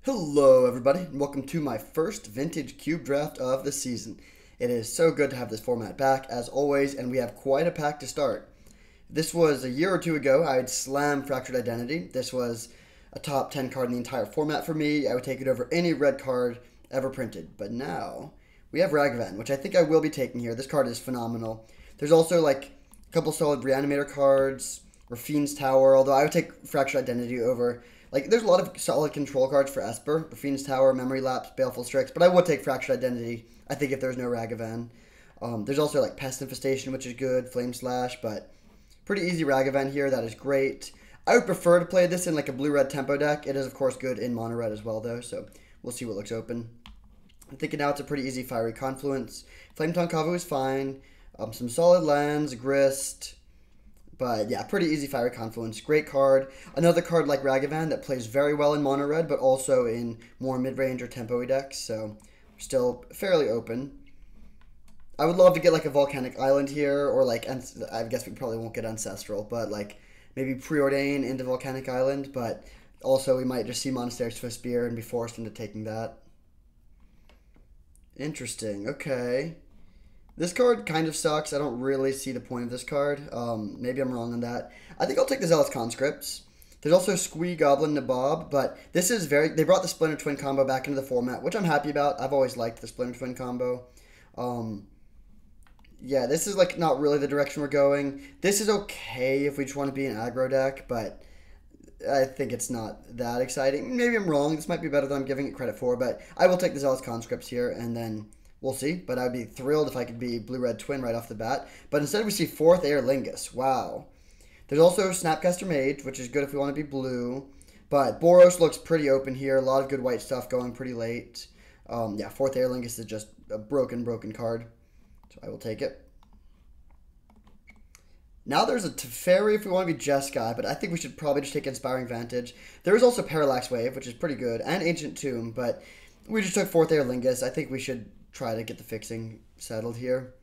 Hello everybody, and welcome to my first Vintage Cube draft of the season. It is so good to have this format back, as always, and we have quite a pack to start. This was a year or two ago, I would slam Fractured Identity. This was a top 10 card in the entire format for me. I would take it over any red card ever printed. But now, we have Ragavan, which I think I will be taking here. This card is phenomenal. There's also like a couple solid Reanimator cards, Raffine's Tower, although I would take Fractured Identity over. Like, there's a lot of solid control cards for Esper. Raffine's Tower, Memory Lapse, Baleful Strix. But I would take Fractured Identity, I think, if there's no Ragavan. There's also, like, Pest Infestation, which is good. Flame Slash, but pretty easy Ragavan here. That is great. I would prefer to play this in, like, a blue-red tempo deck. It is, of course, good in mono-red as well, though. So we'll see what looks open. I'm thinking now it's a pretty easy Fiery Confluence. Flametongue Kavu is fine. Some solid lands, Grist. But yeah, pretty easy Fiery Confluence. Great card. Another card like Ragavan that plays very well in mono red, but also in more mid-range or tempo decks. So still fairly open. I would love to get like a Volcanic Island here, or like, I guess we probably won't get Ancestral, but like maybe Preordain into Volcanic Island. But also we might just see Monastery Swiftspear and be forced into taking that. Interesting. Okay. This card kind of sucks. I don't really see the point of this card. Maybe I'm wrong on that. I think I'll take the Zealous Conscripts. There's also Squee Goblin Nabob, but this is they brought the Splinter Twin combo back into the format, which I'm happy about. I've always liked the Splinter Twin combo. Yeah, this is like not really the direction we're going. This is okay if we just want to be an aggro deck, but I think it's not that exciting. Maybe I'm wrong. This might be better than I'm giving it credit for, but I will take the Zealous Conscripts here, and then we'll see, but I'd be thrilled if I could be Blue-Red Twin right off the bat. But instead we see 4th Air Lingus. Wow. There's also Snapcaster Mage, which is good if we want to be blue. But Boros looks pretty open here. A lot of good white stuff going pretty late. Yeah, 4th Air Lingus is just a broken card. So I will take it. Now there's a Teferi if we want to be Jeskai, but I think we should probably just take Inspiring Vantage. There is also Parallax Wave, which is pretty good, and Ancient Tomb, but we just took 4th Air Lingus. I think we should try to get the fixing settled here.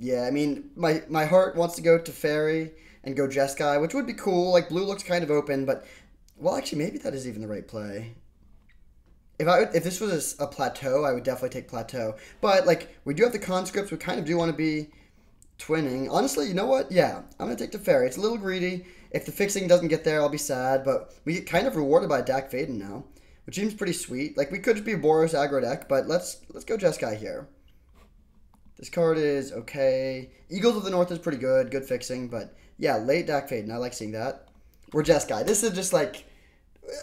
Yeah, I mean, my heart wants to go to Fairy and go Jeskai, which would be cool. Like, blue looks kind of open, but, well, actually, maybe that is even the right play. If this was a Plateau, I would definitely take Plateau. But, like, we do have the conscripts. We kind of do want to be twinning. Honestly, you know what? Yeah, I'm going to take the Fairy. It's a little greedy. If the fixing doesn't get there, I'll be sad, but we get kind of rewarded by Dak Faden now, which seems pretty sweet. Like, we could just be a Boros aggro deck, but let's go Jeskai here. This card is okay. Eagles of the North is pretty good. Good fixing, but yeah, late Dak Faden. I like seeing that. We're Jeskai. This is just like,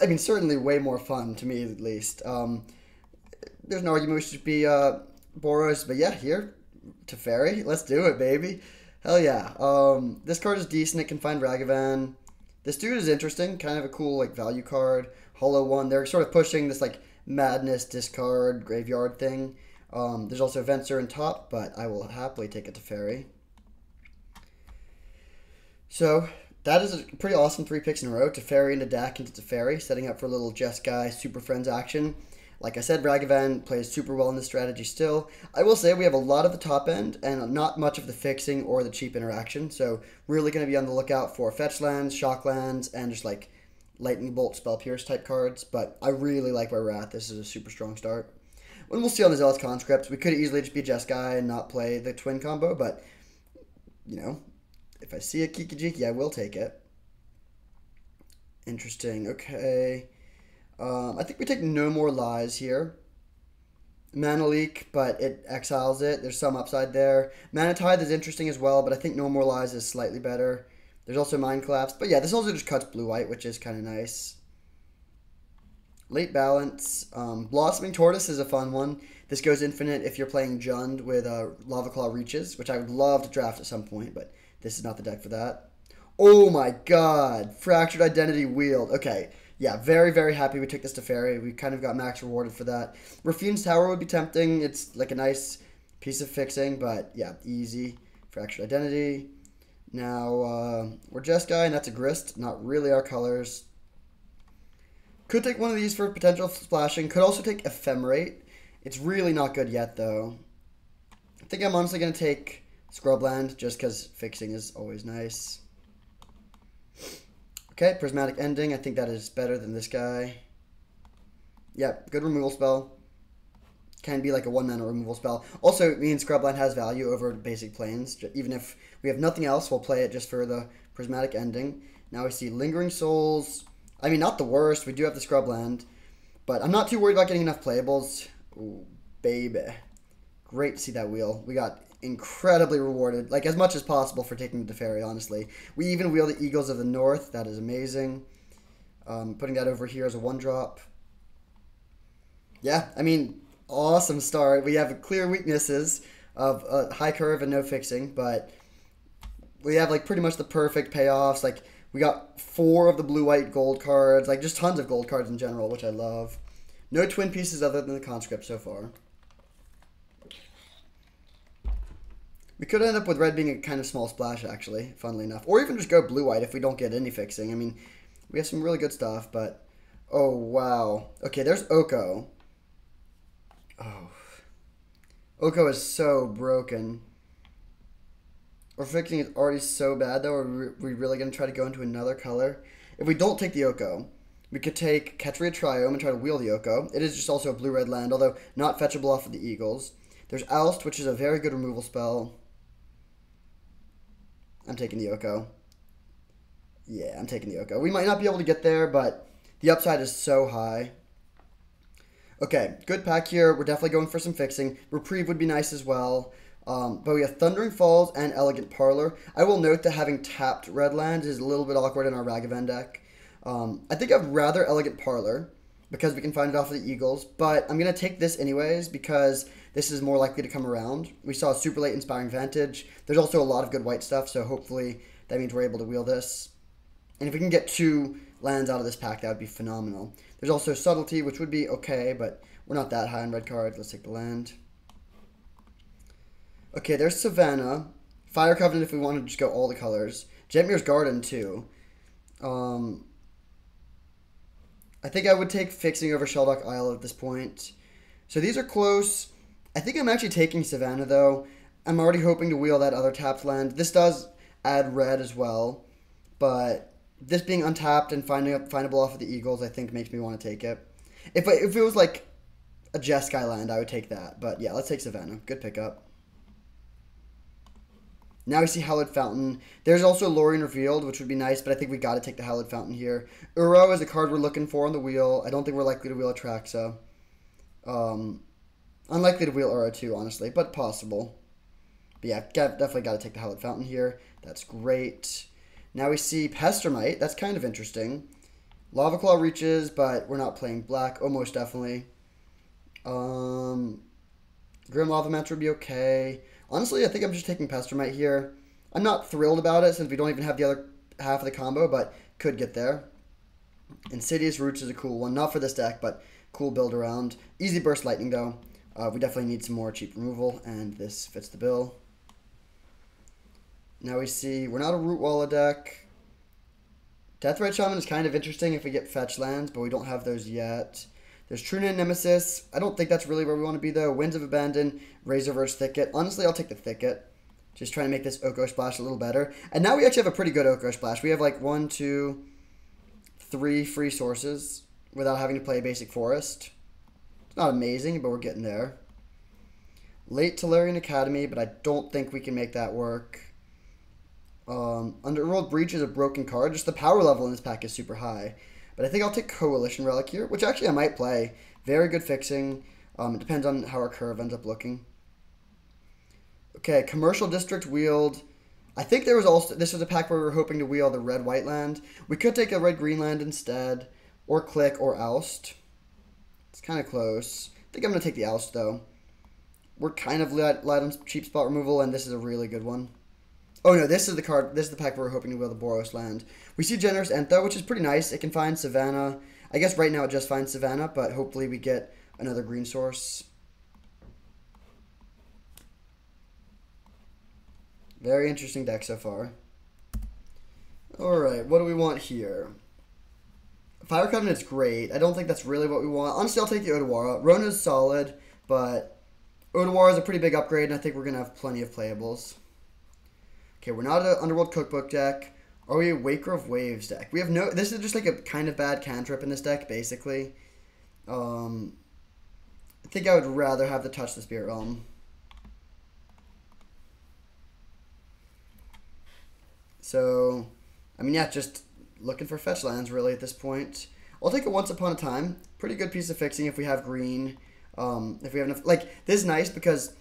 I mean, certainly way more fun to me at least. There's no argument we should be Boros, but yeah, here, Teferi. Let's do it, baby. Hell yeah. This card is decent. It can find Ragavan. This dude is interesting. Kind of a cool like value card. Hollow one. They're sort of pushing this like madness discard graveyard thing. There's also Venser in top, but I will happily take a Teferi. So that is a pretty awesome 3 picks in a row. Teferi into Dak into Teferi, setting up for a little Jeskai Super Friends action. Like I said, Ragavan plays super well in this strategy still. I will say we have a lot of the top end and not much of the fixing or the cheap interaction. So really going to be on the lookout for fetch lands, shock lands, and just like Lightning Bolt, Spell Pierce type cards. But I really like where we're at. This is a super strong start. And we'll see on the Zealous Conscripts. We could easily just be Jeskai and not play the twin combo, but, you know, if I see a Kiki-Jiki, I will take it. Interesting. Okay. I think we take No More Lies here. Mana Leak, but it exiles it. There's some upside there. Mana Tithe is interesting as well, but I think No More Lies is slightly better. There's also Mind Collapse. But yeah, this also just cuts blue-white, which is kind of nice. Late Balance. Blossoming Tortoise is a fun one. This goes infinite if you're playing Jund with Lava Claw Reaches, which I would love to draft at some point, but this is not the deck for that. Oh my god. Fractured Identity Wield. Okay. Yeah, very, very happy we took this Teferi. We kind of got max rewarded for that. Raffine's Tower would be tempting. It's like a nice piece of fixing, but yeah, easy. Fractured Identity. Now, we're Jeskai, and that's a Grist. Not really our colors. Could take one of these for potential splashing. Could also take Ephemerate. It's really not good yet, though. I think I'm honestly going to take Scrubland, just because fixing is always nice. Okay, Prismatic Ending. I think that is better than this guy. Yep, good removal spell. Can be like a 1-mana removal spell. Also, it means Scrubland has value over basic planes. Even if we have nothing else, we'll play it just for the Prismatic Ending. Now we see Lingering Souls. I mean, not the worst. We do have the Scrubland. But I'm not too worried about getting enough playables. Ooh, baby. Great to see that wheel. We got incredibly rewarded. Like, as much as possible for taking the Teferi, honestly. We even wheel the Eagles of the North. That is amazing. Putting that over here as a 1-drop. Yeah, I mean, awesome start. We have clear weaknesses of high curve and no fixing, but we have like pretty much the perfect payoffs. Like we got 4 of the blue, white, gold cards, like just tons of gold cards in general, which I love. No twin pieces other than the conscript so far. We could end up with red being a kind of small splash, actually, funnily enough. Or even just go blue-white if we don't get any fixing. I mean, we have some really good stuff, but... Oh, wow. Okay, there's Oko. Oh. Oko is so broken. Our fixing is already so bad, though. Are we really going to try to go into another color? If we don't take the Oko, we could take Ketria Triome and try to wheel the Oko. It is just also a blue-red land, although not fetchable off of the Eagles. There's Oust, which is a very good removal spell. I'm taking the Oko. Yeah, I'm taking the Oko. We might not be able to get there, but the upside is so high. Okay, good pack here. We're definitely going for some fixing. Reprieve would be nice as well. But we have Thundering Falls and Elegant Parlor. I will note that having tapped red land is a little bit awkward in our Ragavan deck. I think I'd rather Elegant Parlor because we can find it off of the Eagles. But I'm going to take this anyways because this is more likely to come around. We saw a super late Inspiring Vantage. There's also a lot of good white stuff, so hopefully that means we're able to wheel this. And if we can get 2 lands out of this pack, that would be phenomenal. There's also Subtlety, which would be okay, but we're not that high on red cards. Let's take the land. Okay, there's Savannah. Fire Covenant if we want to just go all the colors. Jetmir's Garden, too. I think I would take Fixing over Sheldock Isle at this point. So these are close. I think I'm actually taking Savannah, though. I'm already hoping to wheel that other tapped land. This does add red as well, but this being untapped and findable off of the Eagles, I think makes me want to take it. If it was like a Jeskai land, I would take that. But yeah, let's take Savannah. Good pickup. Now we see Hallowed Fountain. There's also Lorien Revealed, which would be nice, but I think we got to take the Hallowed Fountain here. Uro is a card we're looking for on the wheel. I don't think we're likely to wheel Atraxa. Unlikely to wheel Uro too, honestly, but possible. But yeah, definitely got to take the Hallowed Fountain here. That's great. Now we see Pestermite. That's kind of interesting. Lava Claw reaches, but we're not playing black. Oh, most definitely. Grim Lavamancer would be okay. Honestly, I think I'm just taking Pestermite here. I'm not thrilled about it since we don't even have the other half of the combo, but could get there. Insidious Roots is a cool one. Not for this deck, but cool build around. Easy Burst Lightning, though. We definitely need some more cheap removal, and this fits the bill. Now we see we're not a Rootwalla deck. Deathrite Shaman is kind of interesting if we get fetch lands, but we don't have those yet. There's Truna Nemesis. I don't think that's really where we want to be, though. Winds of Abandon, Razorverse Thicket. Honestly, I'll take the Thicket. Just trying to make this Oko Splash a little better. And now we actually have a pretty good Oko Splash. We have like 1, 2, 3 free sources without having to play a basic forest. It's not amazing, but we're getting there. Late Tolarian Academy, but I don't think we can make that work. Underworld Breach is a broken card. Just the power level in this pack is super high. But I think I'll take Coalition Relic here, which actually I might play. Very good fixing. It depends on how our curve ends up looking. Okay, Commercial District wheeled. I think there was also... This was a pack where we were hoping to wheel the red-white land. We could take a red-green land instead. Or Click or Oust. It's kind of close. I think I'm going to take the Oust, though. We're kind of light on cheap spot removal, and this is a really good one. Oh no, this is the card. This is the pack where we're hoping to wheel the Boros land. We see Generous Entho, which is pretty nice. It can find Savannah. I guess right now it just finds Savannah, but hopefully we get another green source. Very interesting deck so far. Alright, what do we want here? Fire Covenant's great. I don't think that's really what we want. Honestly, I'll take the Otawara. Rona's solid, but Otawara is a pretty big upgrade, and I think we're going to have plenty of playables. Okay, we're not an Underworld Cookbook deck. Are we a Waker of Waves deck? We have no... This is just like a kind of bad cantrip in this deck, basically. I think I would rather have the Touch the Spirit Realm. So, I mean, yeah, just looking for fetch lands, really, at this point. I'll take a Once Upon a Time. Pretty good piece of fixing if we have green. If we have enough... Like, this is nice because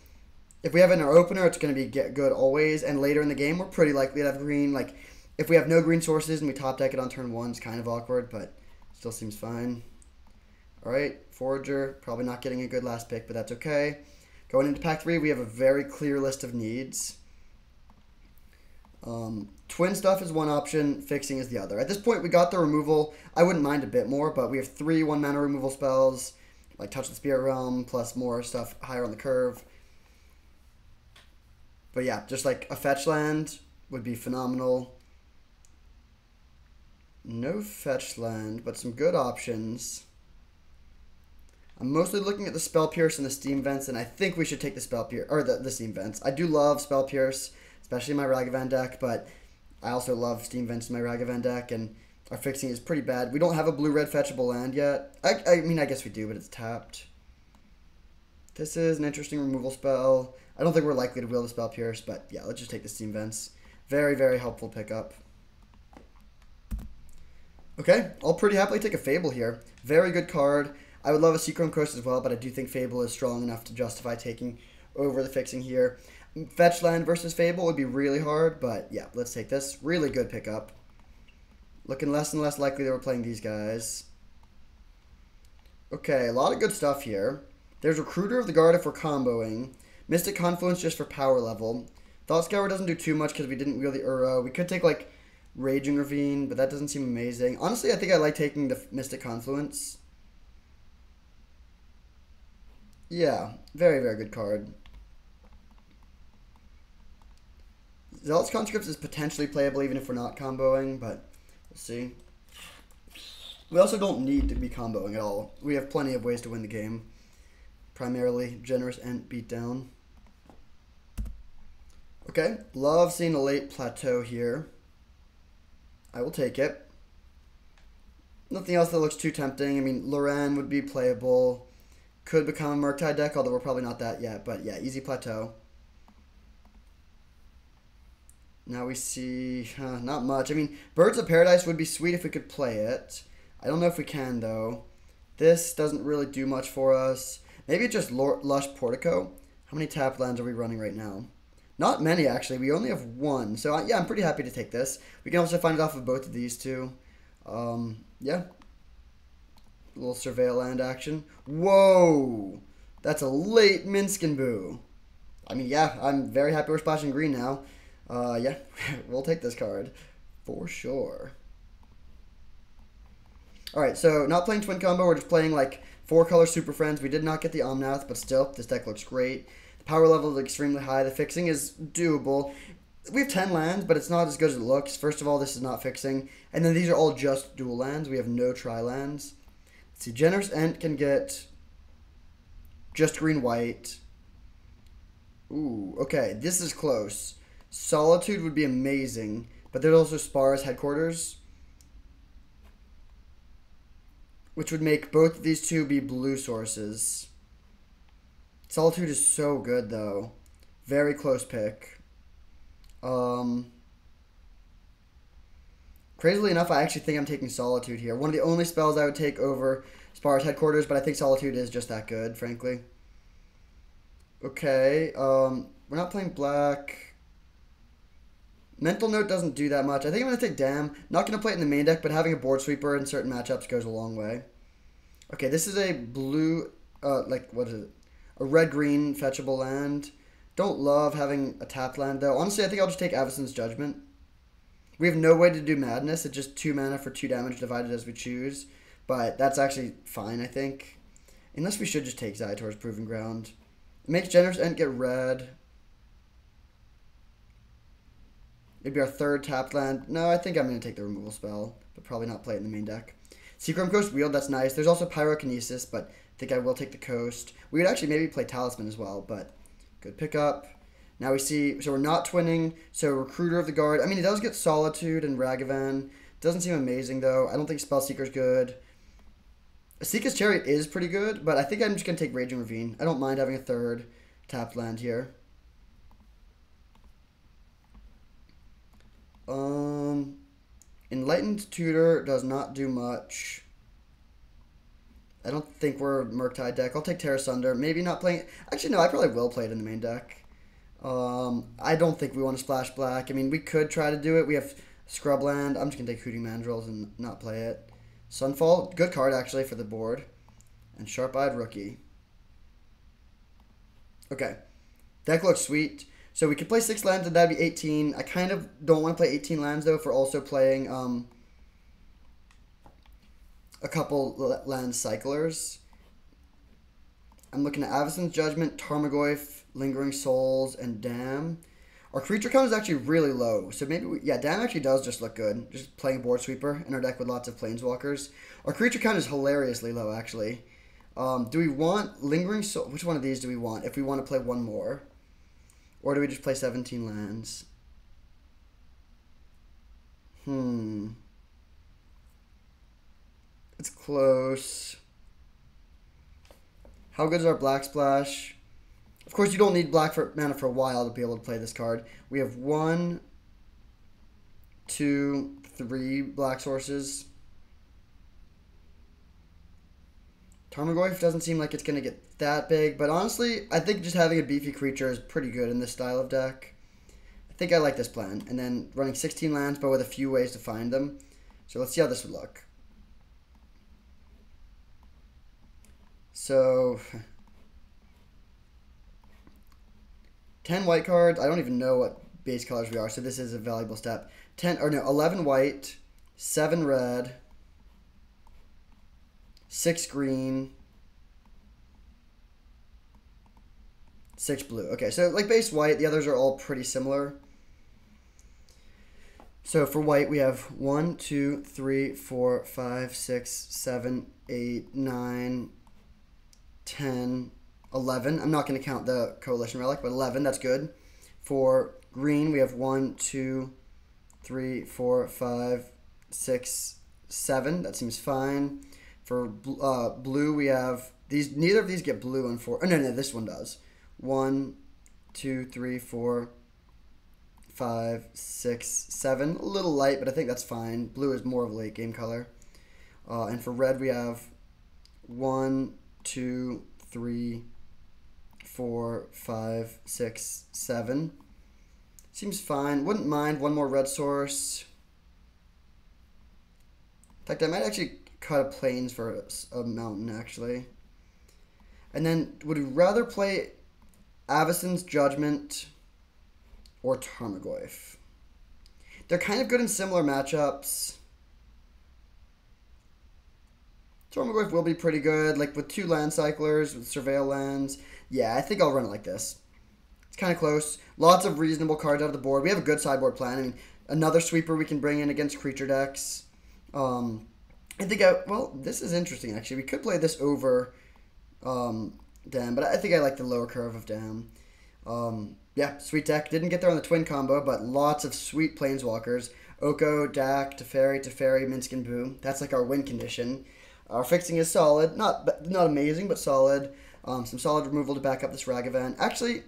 if we have it in our opener, it's going to be good always. And later in the game, we're pretty likely to have green. Like, if we have no green sources and we top deck it on turn 1, it's kind of awkward, but still seems fine. Alright, Forager. Probably not getting a good last pick, but that's okay. Going into pack 3, we have a very clear list of needs. Twin stuff is one option, fixing is the other. At this point, we got the removal. I wouldn't mind a bit more, but we have 3 1-mana removal spells, like Touch the Spirit Realm, plus more stuff higher on the curve. But yeah, just like a fetch land would be phenomenal. No fetch land, but some good options. I'm mostly looking at the Spell Pierce and the Steam Vents, and I think we should take the Spell Pierce, or the Steam Vents. I do love Spell Pierce, especially in my Ragavan deck, but I also love Steam Vents in my Ragavan deck, and our fixing is pretty bad. We don't have a blue-red fetchable land yet. I mean, I guess we do, but it's tapped. This is an interesting removal spell. I don't think we're likely to wield the Spell Pierce, but yeah, let's just take the Steam Vents. Very, very helpful pickup. Okay, I'll pretty happily take a Fable here. Very good card. I would love a Seachrome Coast as well, but I do think Fable is strong enough to justify taking over the fixing here. Fetch land versus Fable would be really hard, but yeah, let's take this. Really good pickup. Looking less and less likely that we're playing these guys. Okay, a lot of good stuff here. There's Recruiter of the Guard if we're comboing. Mystic Confluence just for power level. Thought Scour doesn't do too much because we didn't wield the Uro. We could take, like, Raging Ravine, but that doesn't seem amazing. Honestly, I think I like taking the Mystic Confluence. Yeah, very, very good card. Zealot's Conscripts is potentially playable even if we're not comboing, but we'll see. We also don't need to be comboing at all. We have plenty of ways to win the game. Primarily Generous Ent Beatdown. Okay, love seeing a late Plateau here. I will take it. Nothing else that looks too tempting. I mean, Loran would be playable. Could become a Murktide deck, although we're probably not that yet. But yeah, easy Plateau. Now we see, not much. I mean, Birds of Paradise would be sweet if we could play it. I don't know if we can, though. This doesn't really do much for us. Maybe just Lush Portico. How many tap lands are we running right now? Not many, actually. We only have 1. So, yeah, I'm pretty happy to take this. We can also find it off of both of these two. Yeah. A little Surveil land action. Whoa! That's a late Minskin Boo. I mean, yeah, I'm very happy we're splashing green now. Yeah, we'll take this card. For sure. Alright, so not playing Twin Combo. We're just playing, like, 4-color Super Friends. We did not get the Omnath, but still, this deck looks great. The power level is extremely high. The fixing is doable. We have 10 lands, but it's not as good as it looks. First of all, this is not fixing. And then these are all just dual lands. We have no tri-lands. Let's see, Generous Ent can get just green-white. Ooh, okay, this is close. Solitude would be amazing, but there's also Spar's Headquarters, which would make both of these two be blue sources. Solitude is so good, though. Very close pick. Crazily enough, I actually think I'm taking Solitude here. One of the only spells I would take over Spar's Headquarters, but I think Solitude is just that good, frankly. Okay, we're not playing black. Mental Note doesn't do that much. I think I'm going to take Dam. Not going to play it in the main deck, but having a board sweeper in certain matchups goes a long way. Okay, this is a blue, what is it? A red-green fetchable land. Don't love having a tap land, though. Honestly, I think I'll just take Avacyn's Judgment. We have no way to do Madness. It's just 2 mana for 2 damage divided as we choose. But that's actually fine, I think. Unless we should just take Zaitor's Proving Ground. It makes Generous Ent get red. Maybe our 3rd tapped land. No, I think I'm going to take the removal spell, but probably not play it in the main deck. Seachrome Coast Wield, that's nice. There's also Pyrokinesis, but I think I will take the Coast. We would actually maybe play Talisman as well, but good pickup. Now we see, so we're not twinning, so Recruiter of the Guard. I mean, he does get Solitude and Ragavan. Doesn't seem amazing, though. I don't think Spellseeker's good. Seeka's Chariot is pretty good, but I think I'm just going to take Raging Ravine. I don't mind having a third tapped land here. Enlightened Tutor does not do much. I don't think we're a Murktide deck. I'll take Terra Sunder. Maybe not playing... Actually, no, I probably will play it in the main deck. I don't think we want to splash black. I mean, we could try to do it. We have Scrubland. I'm just going to take Hooting Mandrills and not play it. Sunfall, good card, actually, for the board. And Sharp-Eyed Rookie. Okay. Deck looks sweet. So we could play 6 lands, and that'd be 18. I kind of don't want to play 18 lands, though, for also playing a couple land cyclers. I'm looking at Avacyn's Judgment, Tarmogoyf, Lingering Souls, and Dam. Our creature count is actually really low, so maybe Dam actually does just look good. Just playing Board Sweeper in our deck with lots of Planeswalkers. Our creature count is hilariously low, actually. Do we want Lingering Soul? Which one of these do we want if we want to play one more? Or do we just play 17 lands? It's close. How good is our Black Splash? Of course, you don't need black mana for a while to be able to play this card. We have 1, 2, 3 black sources. Tarmogoyf doesn't seem like it's going to get that big, but honestly, I think just having a beefy creature is pretty good in this style of deck. I think I like this plan. And then running 16 lands, but with a few ways to find them. So let's see how this would look. So, 10 white cards. I don't even know what base colors we are, so this is a valuable step. 11 white, 7 red, 6 green, 6 blue. Okay, so like base white, the others are all pretty similar. So for white, we have 1, 2, 3, 4, 5, 6, 7, 8, 9, 10, 11. I'm not going to count the Coalition Relic, but 11, that's good. For green, we have 1, 2, 3, 4, 5, 6, 7. That seems fine. For blue, we have these. Neither of these get blue on 4. Oh, no, this one does. 1, 2, 3, 4, 5, 6, 7. A little light, but I think that's fine. Blue is more of a late game color. And for red, we have 1, 2, 3, 4, 5, 6, 7. Seems fine. Wouldn't mind one more red source. In fact, I might actually cut a plains for a mountain, actually. And then, would we rather play Avacyn's Judgment or Tarmogoyf? They're kind of good in similar matchups. Tarmogoyf will be pretty good, like with 2 land cyclers, with Surveil lands. Yeah, I think I'll run it like this. It's kind of close. Lots of reasonable cards out of the board. We have a good sideboard plan. I mean, another sweeper we can bring in against creature decks. I think this is interesting, actually. We could play this over Dam, but I think I like the lower curve of Dam. Yeah, sweet deck. Didn't get there on the twin combo, but lots of sweet planeswalkers. Oko, Dak, Teferi, Minsc, and Boo. That's like our win condition. Our fixing is solid. Not amazing, but solid. Some solid removal to back up this Ragavan. Actually,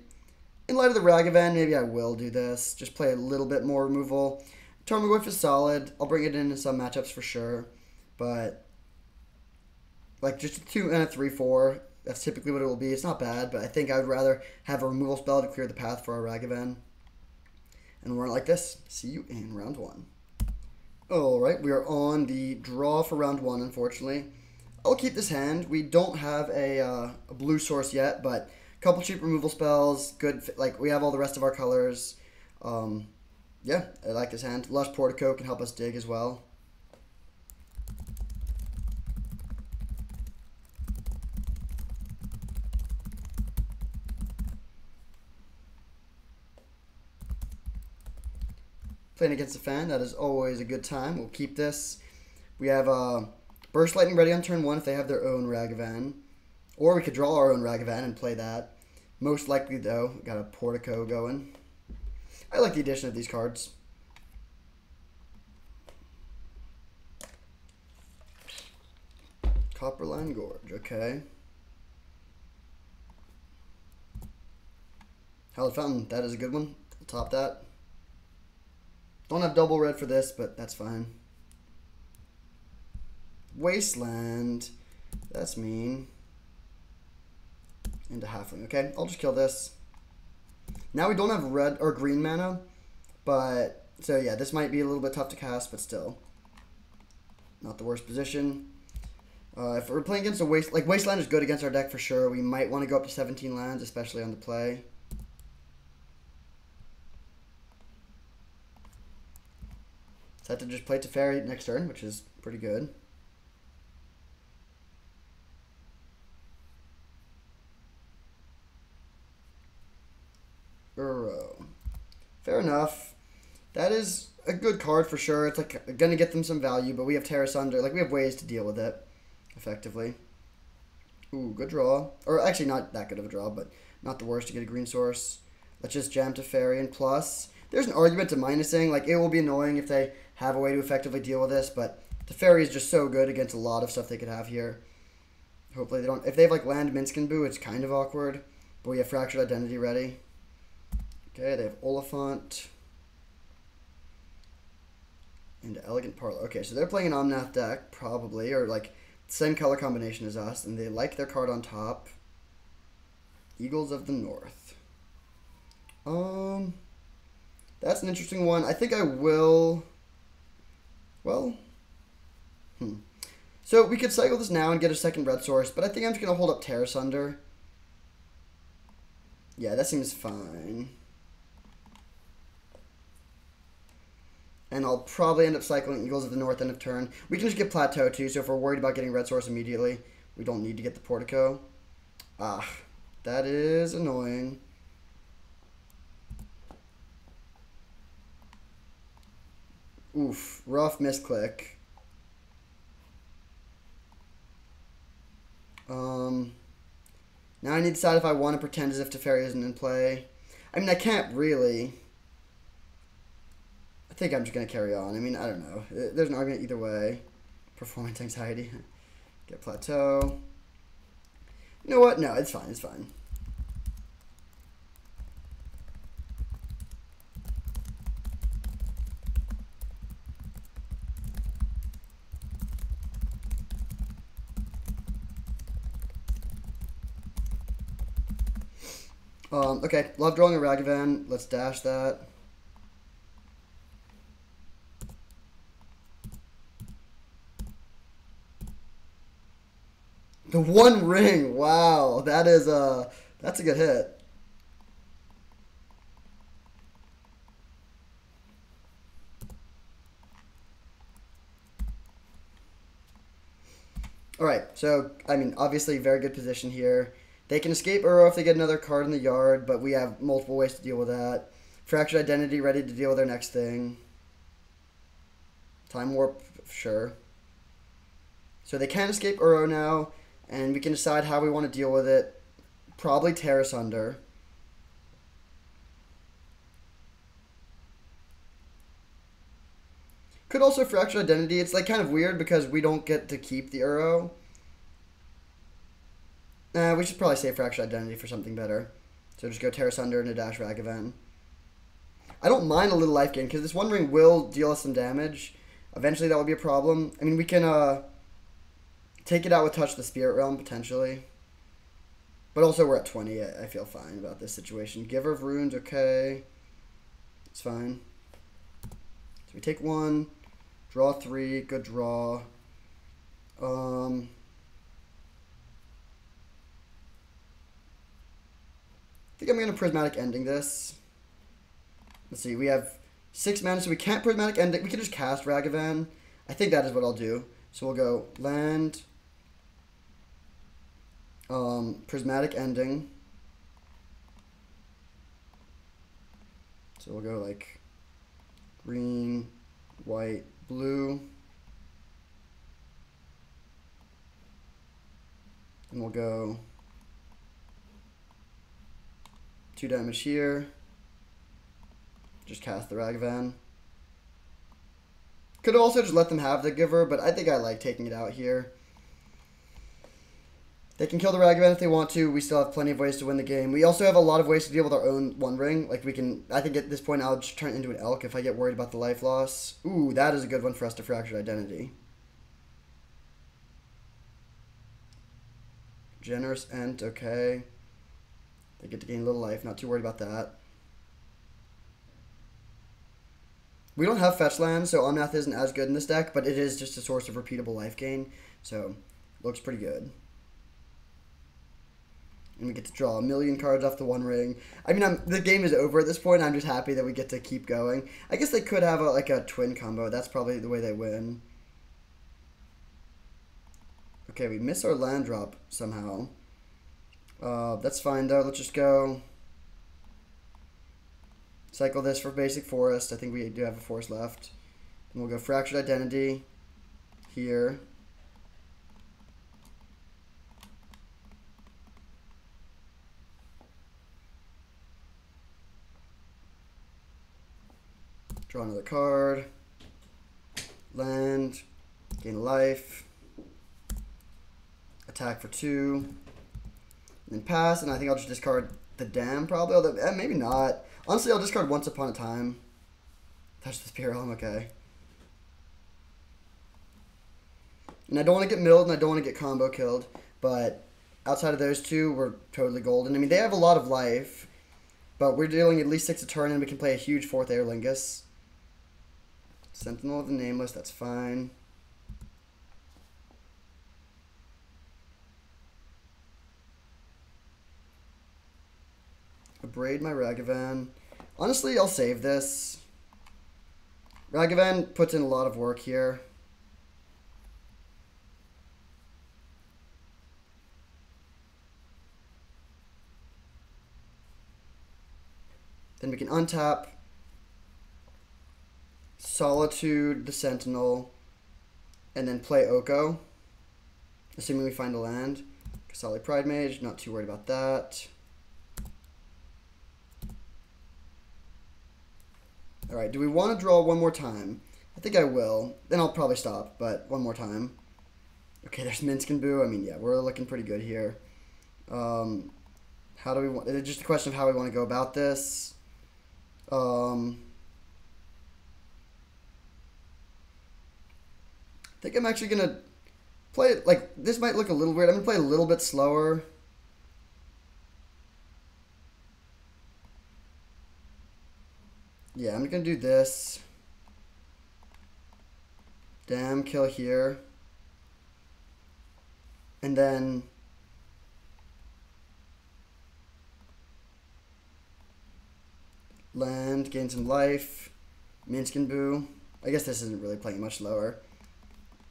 in light of the Ragavan, maybe I will do this. Just play a little bit more removal. Tarmogoyf is solid. I'll bring it in some matchups for sure. But, like, just a 2 and a 3/4. That's typically what it will be. It's not bad, but I think I would rather have a removal spell to clear the path for our Ragavan. And we'll run it like this. See you in round 1. Alright, we are on the draw for round 1, unfortunately. I'll keep this hand. We don't have a blue source yet, but a couple cheap removal spells. Good, like, we have all the rest of our colors. Yeah, I like this hand. Lush Portico can help us dig as well. Playing against a fan, that is always a good time. We'll keep this. We have Burst Lightning ready on turn 1 if they have their own Ragavan. Or we could draw our own Ragavan and play that. Most likely, though, got a Portico going. I like the addition of these cards. Copperline Gorge, okay. Hallowed Fountain, that is a good one. I'll top that. Don't have double red for this, but that's fine. Wasteland, that's mean. Into Halfling, okay. I'll just kill this. Now we don't have red or green mana, but, so yeah, this might be a little bit tough to cast, but still. Not the worst position. If we're playing against a Wasteland is good against our deck for sure. We might want to go up to 17 lands, especially on the play. Set to just play Teferi next turn, which is pretty good. Uro. Fair enough. That is a good card for sure. It's like gonna get them some value, but we have Tear Asunder. Like we have ways to deal with it effectively. Ooh, good draw. Or actually not that good of a draw, but not the worst to get a green source. Let's just jam Teferi and plus. There's an argument to minusing. Like it will be annoying if they have a way to effectively deal with this, but Teferi is just so good against a lot of stuff they could have here. Hopefully they don't. If they have like land Minsc Boo, it's kind of awkward. But we have Fractured Identity ready. Okay, they have Oliphant. And Elegant Parlor. Okay, so they're playing an Omnath deck, probably, or like same color combination as us, and they like their card on top. Eagles of the North. That's an interesting one. I think I will. Well, So we could cycle this now and get a second red source, but I think I'm just gonna hold up Tear Asunder. Yeah, that seems fine. And I'll probably end up cycling Eagles of the North end of turn. We can just get Plateau too, so if we're worried about getting red source immediately, we don't need to get the Portico. Ah, that is annoying. Oof, rough misclick. Now I need to decide if I want to pretend as if Teferi isn't in play. I mean, I can't really. I think I'm just going to carry on. I mean, I don't know. There's an argument either way. Performance anxiety. Get Plateau. You know what? No, it's fine. It's fine. Okay, love drawing a Ragavan. Let's dash that. The One Ring. Wow, that is that's a good hit. All right, so I mean, obviously, very good position here. They can escape Uro if they get another card in the yard, but we have multiple ways to deal with that. Fractured Identity ready to deal with their next thing. Time Warp, sure. So they can escape Uro now, and we can decide how we want to deal with it. Probably Tear Asunder. Could also Fractured Identity. It's like kind of weird because we don't get to keep the Uro. We should probably save Fractured Identity for something better. So just go Tear Asunder and a dash Ragavan. I don't mind a little life gain because this One Ring will deal us some damage. Eventually that will be a problem. I mean, we can take it out with Touch the Spirit Realm potentially. But also we're at 20. I feel fine about this situation. Giver of Runes, okay. It's fine. So we take one. Draw 3. Good draw. I think I'm going to Prismatic Ending this. Let's see, we have 6 mana, so we can't Prismatic Ending. We can just cast Ragavan. I think that is what I'll do. So we'll go land, Prismatic Ending. So we'll go like green, white, blue. And we'll go 2 damage here. Just cast the Ragavan. Could also just let them have the Giver, but I think I like taking it out here. They can kill the Ragavan if they want to. We still have plenty of ways to win the game. We also have a lot of ways to deal with our own One Ring. Like we can, I think at this point I'll just turn it into an Elk if I get worried about the life loss. Ooh, that is a good one for us to Fractured Identity. Generous Ent, okay. They get to gain a little life, not too worried about that. We don't have fetch lands, so Omnath isn't as good in this deck, but it is just a source of repeatable life gain, so looks pretty good. And we get to draw a million cards off the One Ring. I mean, the game is over at this point. I'm just happy that we get to keep going. I guess they could have like a twin combo. That's probably the way they win. Okay, we miss our land drop somehow. That's fine though. Let's just go cycle this for basic forest. I think we do have a forest left. Then we'll go Fractured Identity here. Draw another card. Land. Gain life. Attack for 2. And then pass, and I think I'll just discard the Dam probably. Although, maybe not. Honestly, I'll discard Once Upon a Time. Touch the Spirit Realm, okay. And I don't want to get milled, and I don't want to get combo killed. But outside of those two, we're totally golden. I mean, they have a lot of life. But we're dealing at least 6 a turn, and we can play a huge 4th Aer Lingus. Sentinel of the Nameless, that's fine. Abrade my Ragavan. Honestly, I'll save this. Ragavan puts in a lot of work here. Then we can untap Solitude the Sentinel and then play Oko, assuming we find a land. Kasali Pridemage, not too worried about that. Alright, do we want to draw one more time? I think I will. Then I'll probably stop, but one more time. Okay, there's Minsc and Boo. I mean, yeah, we're looking pretty good here. How do we want... It's just a question of how we want to go about this. I think I'm actually going to play it, like, this might look a little weird. I'm going to play a little bit slower. Yeah, I'm going to do this. Dam, kill here. And then... land, gain some life. Minsc and Boo. I guess this isn't really playing much lower.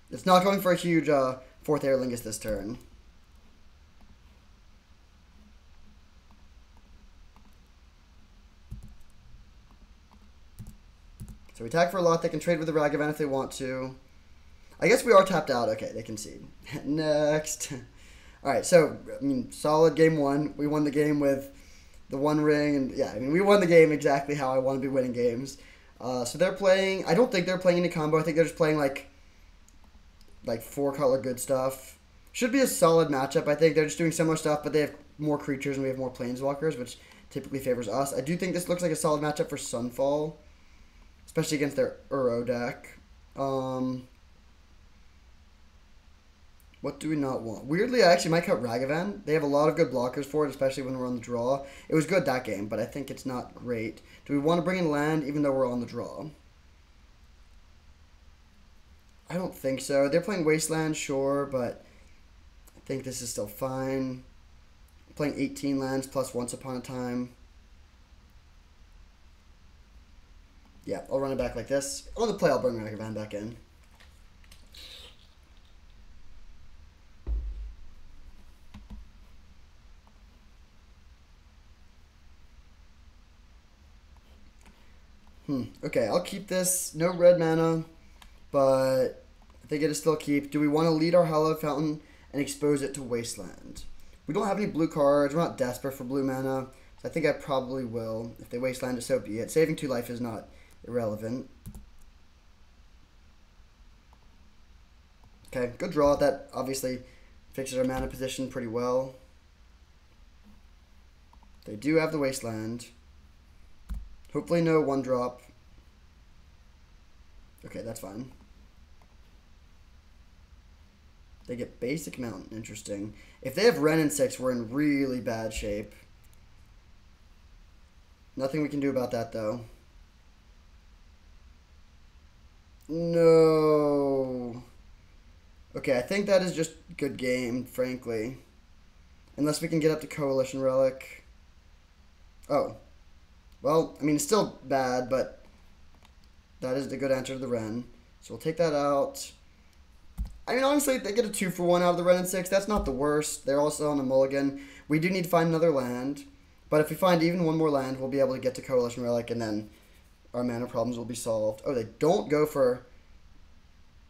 It's not going for a huge 4th Aer Lingus this turn. So we attack for a lot. They can trade with the Ragavan if they want to. I guess we are tapped out. Okay, they concede. Next. Alright, so, I mean, solid game 1. We won the game with the One Ring. And yeah, I mean, we won the game exactly how I want to be winning games. So they're playing... I don't think they're playing any combo. I think they're just playing, like 4-color good stuff. Should be a solid matchup, I think. They're just doing similar stuff, but they have more creatures and we have more Planeswalkers, which typically favors us. I do think this looks like a solid matchup for Sunfall, especially against their Uro deck. What do we not want? Weirdly, I actually might cut Ragavan. They have a lot of good blockers for it, especially when we're on the draw. It was good that game, but I think it's not great. Do we want to bring in land even though we're on the draw? I don't think so. They're playing Wasteland, sure, but I think this is still fine. Playing 18 lands plus Once Upon a Time. Yeah, I'll run it back like this. On the play, I'll bring Ragavan back in. Okay, I'll keep this. No red mana, but I think it'll still keep. Do we want to lead our Hallowed Fountain and expose it to Wasteland? We don't have any blue cards. We're not desperate for blue mana, so I think I probably will. If they wasteland it, so be it. Saving 2 life is not irrelevant. Okay, good draw. That obviously fixes our mana position pretty well. They do have the wasteland. Hopefully no 1-drop. Okay, that's fine. They get basic mountain. Interesting. If they have Wrenn and 6, we're in really bad shape. Nothing we can do about that, though. No. Okay, I think that is just good game, frankly. Unless we can get up to Coalition Relic. Oh. Well, I mean, it's still bad, but that is the good answer to the Wrenn. So we'll take that out. I mean, honestly, they get a 2-for-1 out of the Wrenn and 6. That's not the worst. They're also on a mulligan. We do need to find another land. But if we find even one more land, we'll be able to get to Coalition Relic, and then our mana problems will be solved. Oh, they don't go for...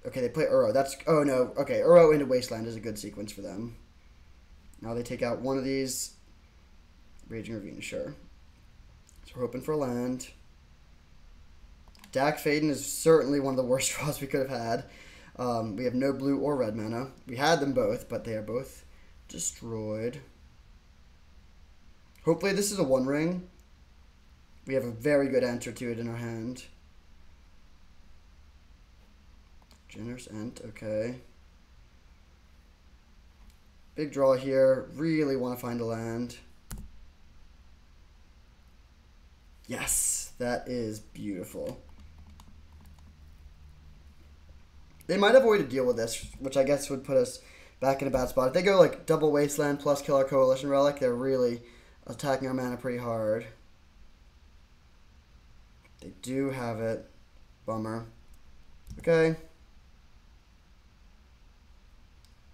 Okay, they play Uro. That's... Oh, no. Okay, Uro into Wasteland is a good sequence for them. Now they take out one of these. Raging Ravine, sure. So we're hoping for a land. Dack Fayden is certainly one of the worst draws we could have had. We have no blue or red mana. We had them both, but they are both destroyed. Hopefully this is a 1-ring. We have a very good answer to it in our hand. Generous Ent, okay. Big draw here. Really want to find a land. Yes, that is beautiful. They might have a way to deal with this, which I guess would put us back in a bad spot. If they go like double Wasteland plus kill our Coalition Relic, they're really attacking our mana pretty hard. They do have it. Bummer. Okay.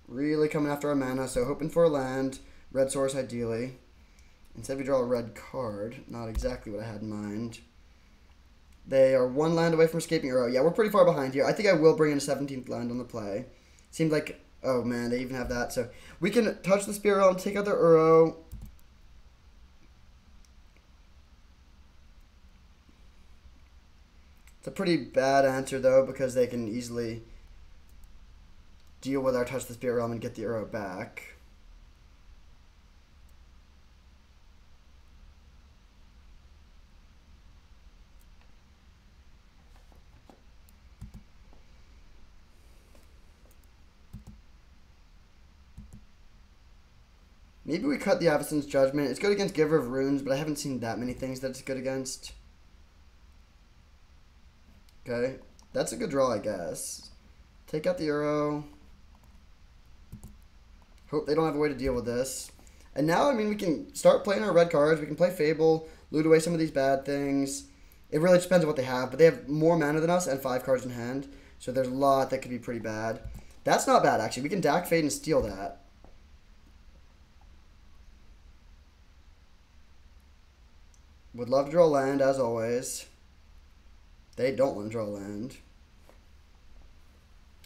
Really coming after our mana, so hoping for a land. Red source ideally. Instead we draw a red card. Not exactly what I had in mind. They are 1 land away from escaping Uro. Yeah, we're pretty far behind here. I think I will bring in a 17th land on the play. Seems like... Oh, man, they even have that. So we can touch the Spirit Realm, take out their Uro. It's a pretty bad answer, though, because they can easily deal with our touch the Spirit Realm and get the Uro back. Maybe we cut the Avacyn's Judgment. It's good against Giver of Runes, but I haven't seen that many things that it's good against. Okay. That's a good draw, I guess. Take out the Uro. Hope they don't have a way to deal with this. And now, I mean, we can start playing our red cards. We can play Fable, loot away some of these bad things. It really depends on what they have, but they have more mana than us and 5 cards in hand. So there's a lot that could be pretty bad. That's not bad, actually. We can Dack Fade and steal that. Would love to draw land, as always. They don't want to draw land.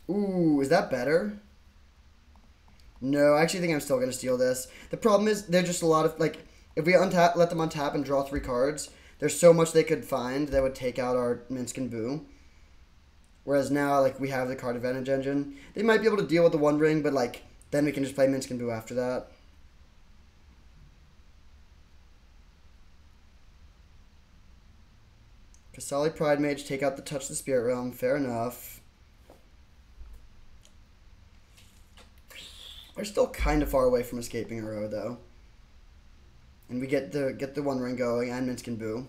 Ooh, is that better? No, I actually think I'm still going to steal this. The problem is, there's just a lot of, like, if we untap, let them untap and draw 3 cards, there's so much they could find that would take out our Minsc and Boo. Whereas now, like, we have the card advantage engine. They might be able to deal with the 1-ring, but, like, then we can just play Minsc and Boo after that. Qasali Pridemage, take out the Touch the Spirit Realm. Fair enough. We're still kind of far away from escaping Uro, though. And we get the 1-ring going and Minsc and Boo.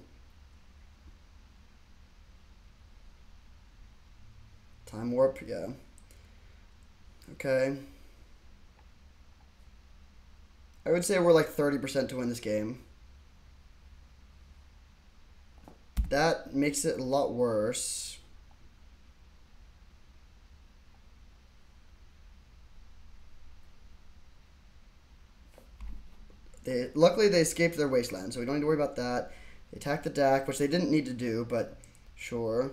Time Warp, yeah. Okay. I would say we're like 30% to win this game. That makes it a lot worse. Luckily, they escaped their wasteland, so we don't need to worry about that. They attacked the Dack, which they didn't need to do, but sure.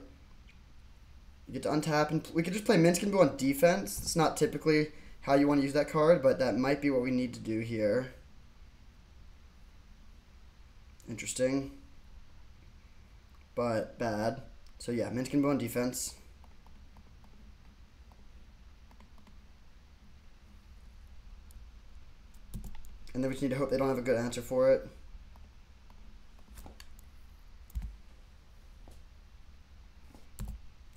You get to untap, and we could just play Minsc and Boo on defense. It's not typically how you want to use that card, but that might be what we need to do here. Interesting. But bad. So yeah, Minsc and Boo on defense. And then we just need to hope they don't have a good answer for it.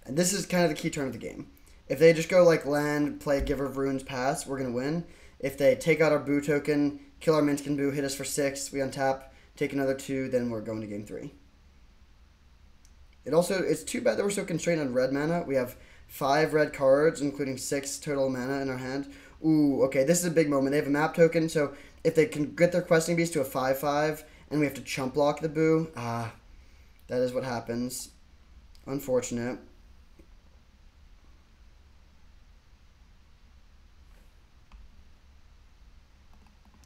And this is kind of the key turn of the game. If they just go like land, play Giver of Runes, pass, we're going to win. If they take out our Boo token, kill our Minsc and Boo, hit us for 6, we untap, take another 2, then we're going to game 3. It's too bad that we're so constrained on red mana. We have 5 red cards, including 6 total mana in our hand. Ooh, okay, this is a big moment. They have a map token, so if they can get their Questing Beast to a 5/5, and we have to chump block the Boo, that is what happens. Unfortunate.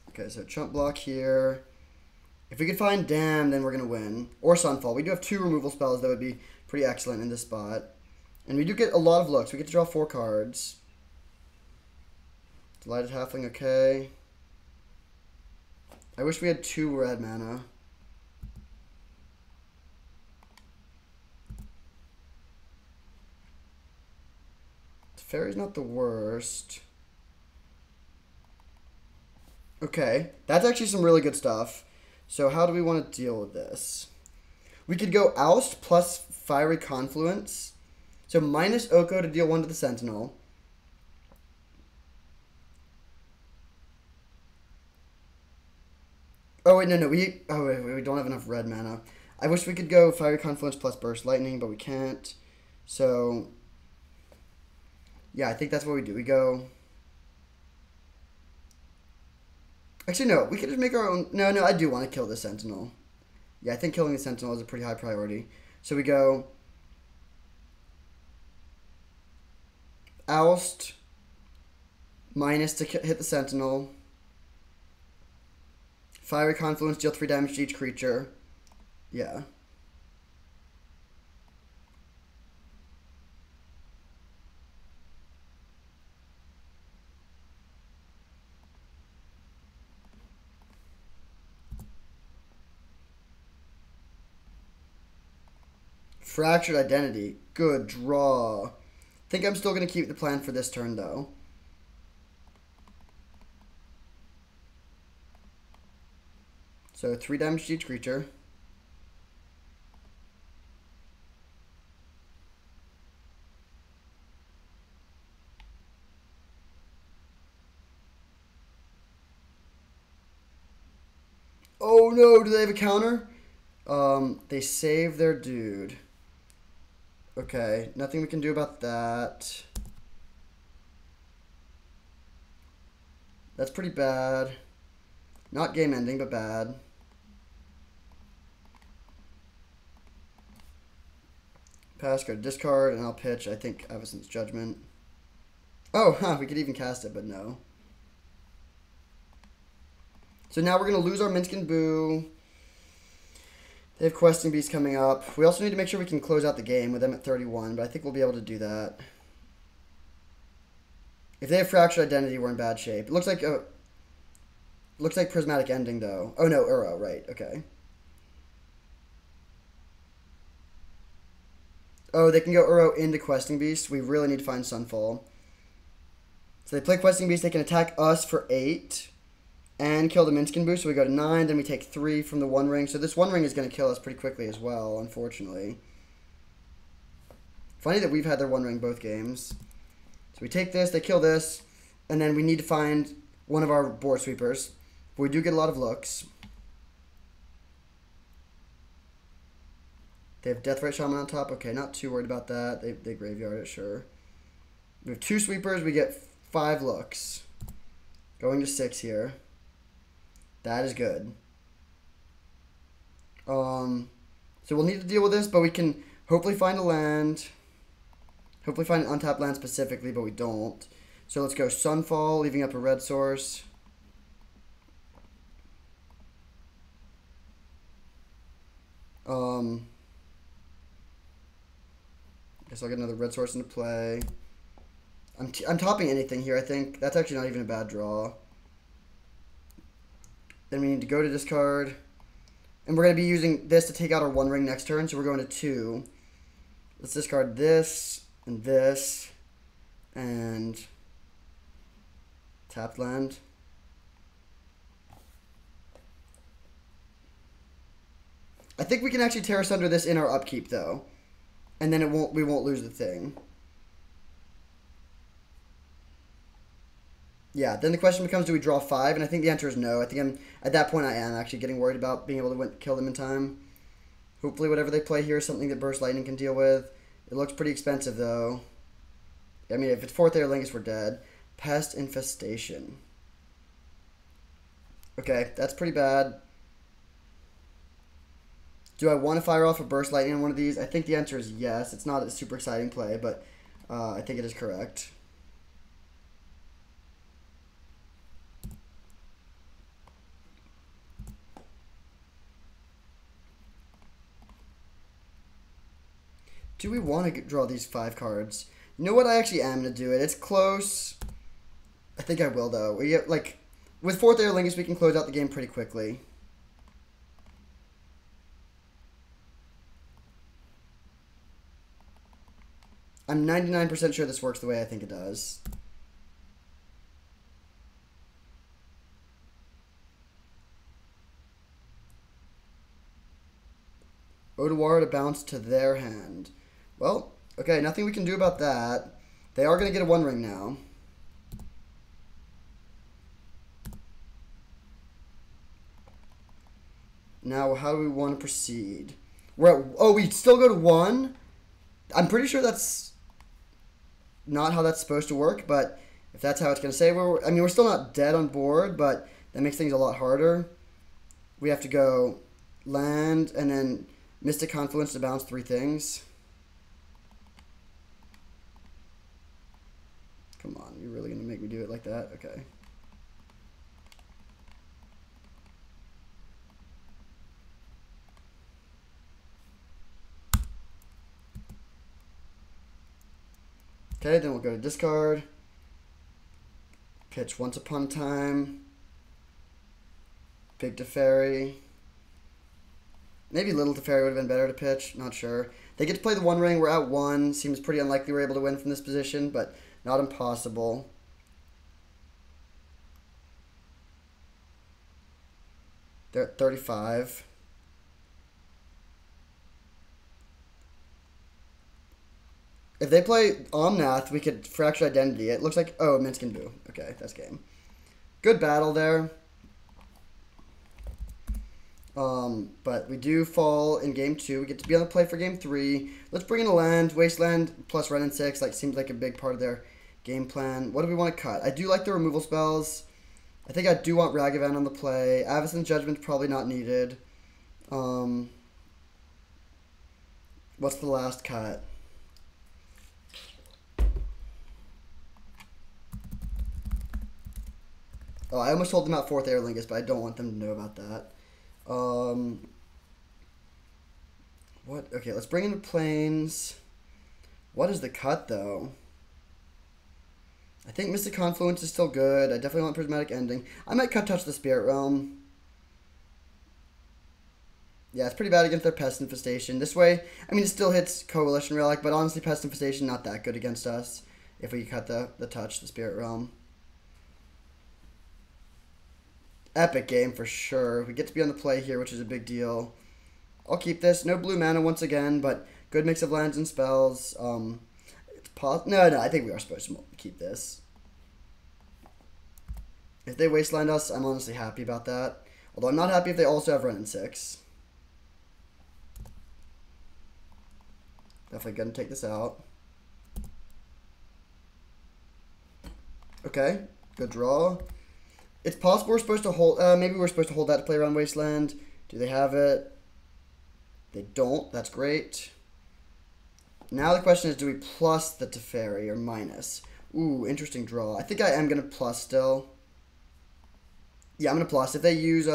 Okay, so chump block here. If we could find Dam, then we're going to win. Or Sunfall. We do have 2 removal spells that would be pretty excellent in this spot. And we do get a lot of looks. We get to draw 4 cards. Delighted Halfling, okay. I wish we had 2 red mana. Fairy's not the worst. Okay, that's actually some really good stuff. So how do we want to deal with this? We could go Oust plus Fiery Confluence. So minus Oko to deal 1 to the Sentinel. Oh, wait, no. We don't have enough red mana. I wish we could go Fiery Confluence plus Burst Lightning, but we can't. So, yeah, I think that's what we do. We go... Actually, no. We could just make our own... No, I do want to kill the Sentinel. Yeah, I think killing the Sentinel is a pretty high priority. So we go... Oust. Minus to hit the Sentinel. Fiery Confluence, deal 3 damage to each creature. Yeah. Fractured Identity. Good draw. Think I'm still going to keep the plan for this turn, though. So 3 damage to each creature. Oh no, do they have a counter? They save their dude. Okay, nothing we can do about that. That's pretty bad. Not game ending, but bad. Pass, go to discard, and I'll pitch, I think, Avacyn's Judgment. Oh, we could even cast it, but no. So now we're going to lose our Minsc and Boo. They have Questing Beast coming up. We also need to make sure we can close out the game with them at 31, but I think we'll be able to do that. If they have Fractured Identity, we're in bad shape. It looks like Prismatic Ending, though. Oh, no, Uro, right, okay. Oh, they can go Uro into Questing Beast. We really need to find Sunfall. So they play Questing Beast. They can attack us for 8 and kill the Minsc and Boo. So we go to 9. Then we take 3 from the One Ring. So this One Ring is going to kill us pretty quickly as well, unfortunately. Funny that we've had their One Ring both games. So we take this. They kill this. And then we need to find one of our board sweepers. But we do get a lot of looks. They have Deathrite Shaman on top. Okay, not too worried about that. They graveyard it, sure. We have 2 sweepers. We get 5 looks. Going to 6 here. That is good. So we'll need to deal with this, but we can hopefully find a land. Hopefully find an untapped land specifically, but we don't. So let's go Sunfall, leaving up a red source. Guess I'll get another red source into play. I'm topping anything here, I think. That's actually not even a bad draw. Then we need to go to discard. And we're going to be using this to take out our 1 ring next turn, so we're going to 2. Let's discard this, and tapped land. I think we can actually Tear Asunder this in our upkeep, though. And then we won't lose the thing. Yeah, then the question becomes, do we draw 5? And I think the answer is no. I think at that point I am actually getting worried about being able to kill them in time. Hopefully whatever they play here is something that Burst Lightning can deal with. It looks pretty expensive, though. I mean, if it's 4th Air Lingus, we're dead. Pest Infestation. Okay, that's pretty bad. Do I want to fire off a Burst Lightning on one of these? I think the answer is yes. It's not a super exciting play, but I think it is correct. Do we want to draw these 5 cards? You know what? I actually am going to do it. It's close. I think I will, though. We get, like, with 4th Air Lingus, we can close out the game pretty quickly. I'm 99% sure this works the way I think it does. Otawara to bounce to their hand. Well, okay, nothing we can do about that. They are going to get a 1 ring now. Now, how do we want to proceed? Oh, we still go to 1? I'm pretty sure that's not how that's supposed to work, but if that's how it's going to say, we're still not dead on board, but that makes things a lot harder. We have to go land and then Mystic Confluence to bounce 3 things. Come on, you're really going to make me do it like that? Okay. Okay, then we'll go to discard. Pitch Once Upon a Time. Big Teferi. Maybe Little Teferi would have been better to pitch. Not sure. They get to play the 1 ring. We're at 1. Seems pretty unlikely we're able to win from this position, but not impossible. They're at 35. If they play Omnath, we could Fractured Identity. It looks like... Oh, Minsc and Boo. Okay, that's game. Good battle there. But we do fall in game 2. We get to be on the play for game 3. Let's bring in a land. Wasteland plus Wrenn and 6. Like, seems like a big part of their game plan. What do we want to cut? I do like the removal spells. I think I do want Ragavan on the play. Avacyn's Judgment's probably not needed. What's the last cut? Oh, I almost told them about 4th Air Lingus, but I don't want them to know about that. What? Okay, let's bring in the planes. What is the cut, though? I think Mystic Confluence is still good. I definitely want Prismatic Ending. I might cut Touch the Spirit Realm. Yeah, it's pretty bad against their Pest Infestation. This way, I mean, it still hits Coalition Relic, but honestly, Pest Infestation not that good against us if we cut the Touch the Spirit Realm. Epic game for sure. We get to be on the play here, which is a big deal. I'll keep this. No blue mana once again, but good mix of lands and spells. No, I think we are supposed to keep this. If they wasteland us, I'm honestly happy about that. Although I'm not happy if they also have Wrenn and 6. Definitely gonna take this out. Okay, good draw. It's possible we're supposed to hold... maybe we're supposed to hold that to play around Wasteland. Do they have it? They don't. That's great. Now the question is, do we plus the Teferi or minus? Ooh, interesting draw. I think I am going to plus still. Yeah, I'm going to plus. If they use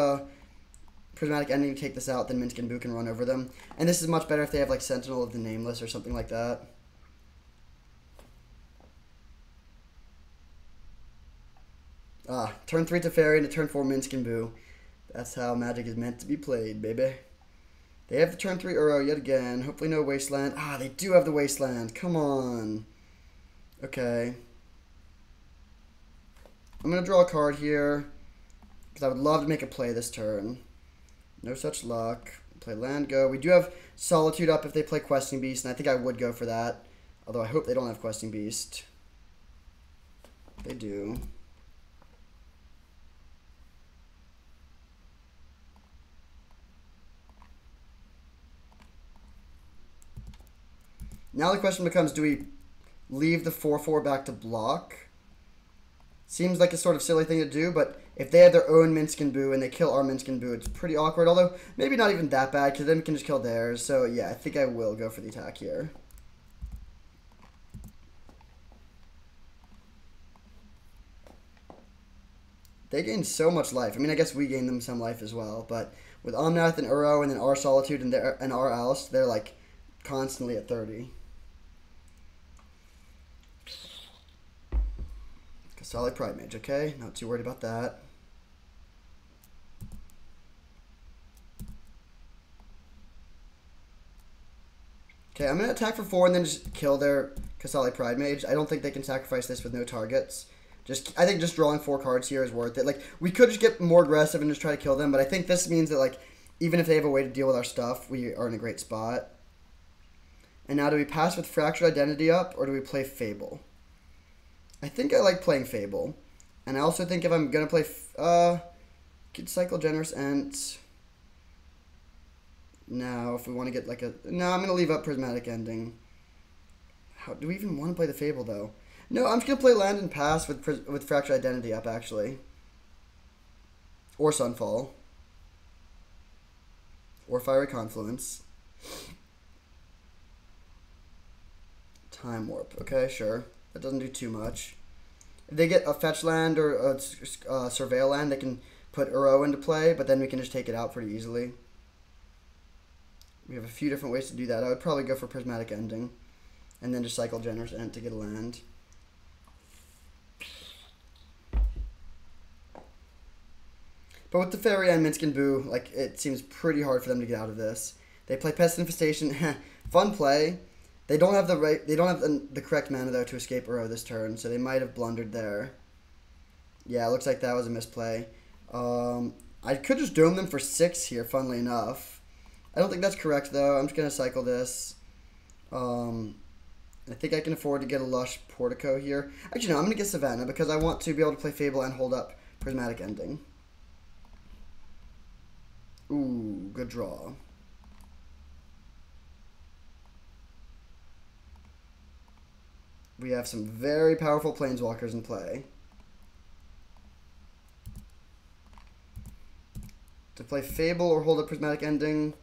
Prismatic Ending to take this out, then Minsc and Boo can run over them. And this is much better if they have like Sentinel of the Nameless or something like that. Turn 3 Teferi into turn 4 Minsc and Boo. That's how Magic is meant to be played, baby. They have the turn 3 Uro yet again. Hopefully no Wasteland. Ah, they do have the Wasteland. Come on. Okay. I'm going to draw a card here, because I would love to make a play this turn. No such luck. Play land, go. We do have Solitude up if they play Questing Beast, and I think I would go for that. Although I hope they don't have Questing Beast. They do. Now the question becomes, do we leave the 4/4 back to block? Seems like a sort of silly thing to do, but if they have their own Minsc Boo and they kill our Minsc Boo, it's pretty awkward. Although, maybe not even that bad, because then we can just kill theirs. So, yeah, I think I will go for the attack here. They gain so much life. I mean, I guess we gain them some life as well. But with Omnath and Uro and then our Solitude and our Oust, they're, like, constantly at 30. Solid Pride Mage, okay? Not too worried about that. Okay, I'm going to attack for 4 and then just kill their Qasali Pride Mage. I don't think they can sacrifice this with no targets. I think just drawing 4 cards here is worth it. Like, we could just get more aggressive and just try to kill them, but I think this means that, like, even if they have a way to deal with our stuff, we are in a great spot. And now do we pass with Fractured Identity up, or do we play Fable? I think I like playing Fable. And I also think if I'm going to play... could cycle Generous Ent. Now, if we want to get like a... No, I'm going to leave up Prismatic Ending. How do we even want to play the Fable, though? No, I'm just going to play Land and Pass with Fractured Identity up, actually. Or Sunfall. Or Fiery Confluence. Time Warp. Okay, sure. That doesn't do too much. If they get a Fetch Land or a Surveil Land, they can put Uro into play, but then we can just take it out pretty easily. We have a few different ways to do that. I would probably go for Prismatic Ending, and then just cycle Generous Ent to get a land. But with the Fairy and Minsc Boo, like, it seems pretty hard for them to get out of this. They play Pest Infestation. Fun play. They don't have the correct mana though to escape Uro this turn, so they might have blundered there. Yeah, it looks like that was a misplay. I could just dome them for 6 here, funnily enough. I don't think that's correct though. I'm just gonna cycle this. I think I can afford to get a Lush Portico here. Actually, no, I'm gonna get Savannah because I want to be able to play Fable and hold up Prismatic Ending. Ooh, good draw. We have some very powerful Planeswalkers in play. To play Fable or hold a Prismatic Ending.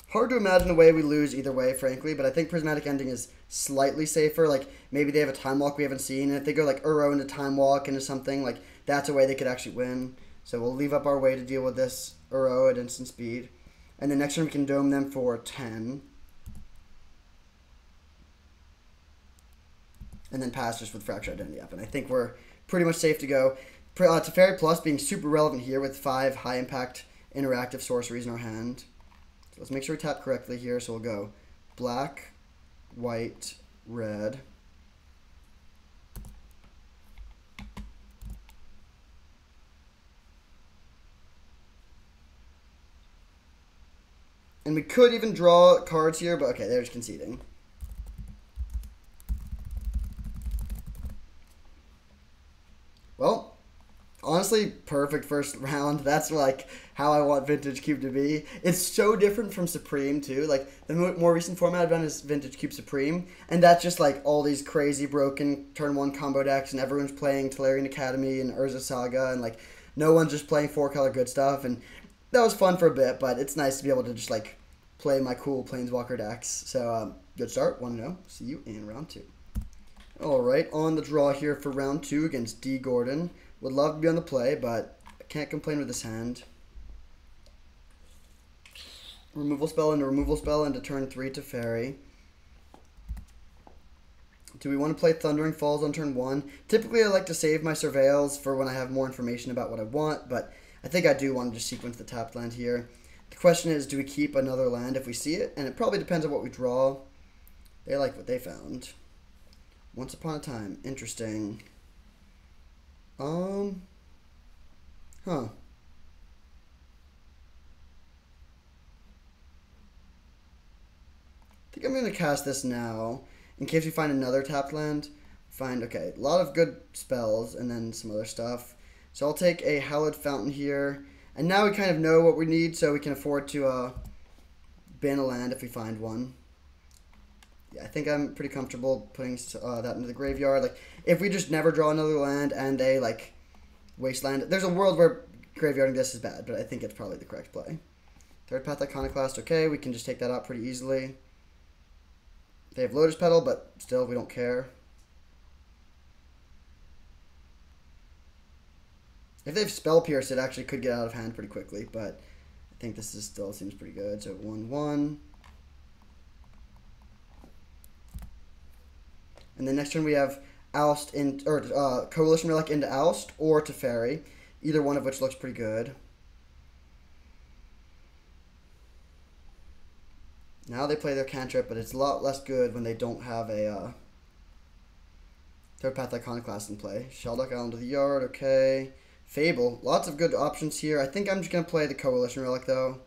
Hard to imagine a way we lose either way, frankly, but I think Prismatic Ending is slightly safer. Like, maybe they have a Time Walk we haven't seen, and if they go, like, Uro into Time Walk into something, like, that's a way they could actually win. So we'll leave up our way to deal with this Uro at instant speed. And then next turn we can dome them for 10. And then pass just with Fractured Identity up. And I think we're pretty much safe to go. Teferi Plus being super relevant here with 5 high-impact interactive sorceries in our hand. So let's make sure we tap correctly here. So we'll go black, white, red. And we could even draw cards here, but okay, they're just conceding. Well, honestly, perfect first round. That's like how I want Vintage Cube to be. It's so different from Supreme too. Like the more recent format I've done is Vintage Cube Supreme, and that's just like all these crazy broken turn 1 combo decks, and everyone's playing Tolarian Academy and Urza Saga, and like no one's just playing 4-color good stuff. And that was fun for a bit, but it's nice to be able to just like play my cool Planeswalker decks. So good start. 1-0. See you in round 2. Alright, on the draw here for round 2 against D. Gordon. Would love to be on the play, but I can't complain with this hand. Removal spell into turn 3 Teferi. Do we want to play Thundering Falls on turn 1? Typically, I like to save my Surveils for when I have more information about what I want, but I think I do want to just sequence the tapped land here. The question is, do we keep another land if we see it? And it probably depends on what we draw. They like what they found. Once Upon a Time. Interesting. Huh. I think I'm going to cast this now. In case we find another tapped land. Okay, a lot of good spells and then some other stuff. So I'll take a Hallowed Fountain here. And now we kind of know what we need, so we can afford to ban a land if we find one. Yeah, I think I'm pretty comfortable putting that into the graveyard. Like, if we just never draw another land and they, like, wasteland. There's a world where graveyarding this is bad, but I think it's probably the correct play. Third Path Iconoclast, okay, we can just take that out pretty easily. They have Lotus Petal, but still, we don't care. If they have Spell Pierce, it actually could get out of hand pretty quickly, but I think this is still seems pretty good. So 1/1. And then next turn we have Oust Coalition Relic into Oust or Teferi, either one of which looks pretty good. Now they play their cantrip, but it's a lot less good when they don't have a Third Path Iconoclast in play. Shelduck Island to the yard, okay. Fable, lots of good options here. I think I'm just going to play the Coalition Relic, though.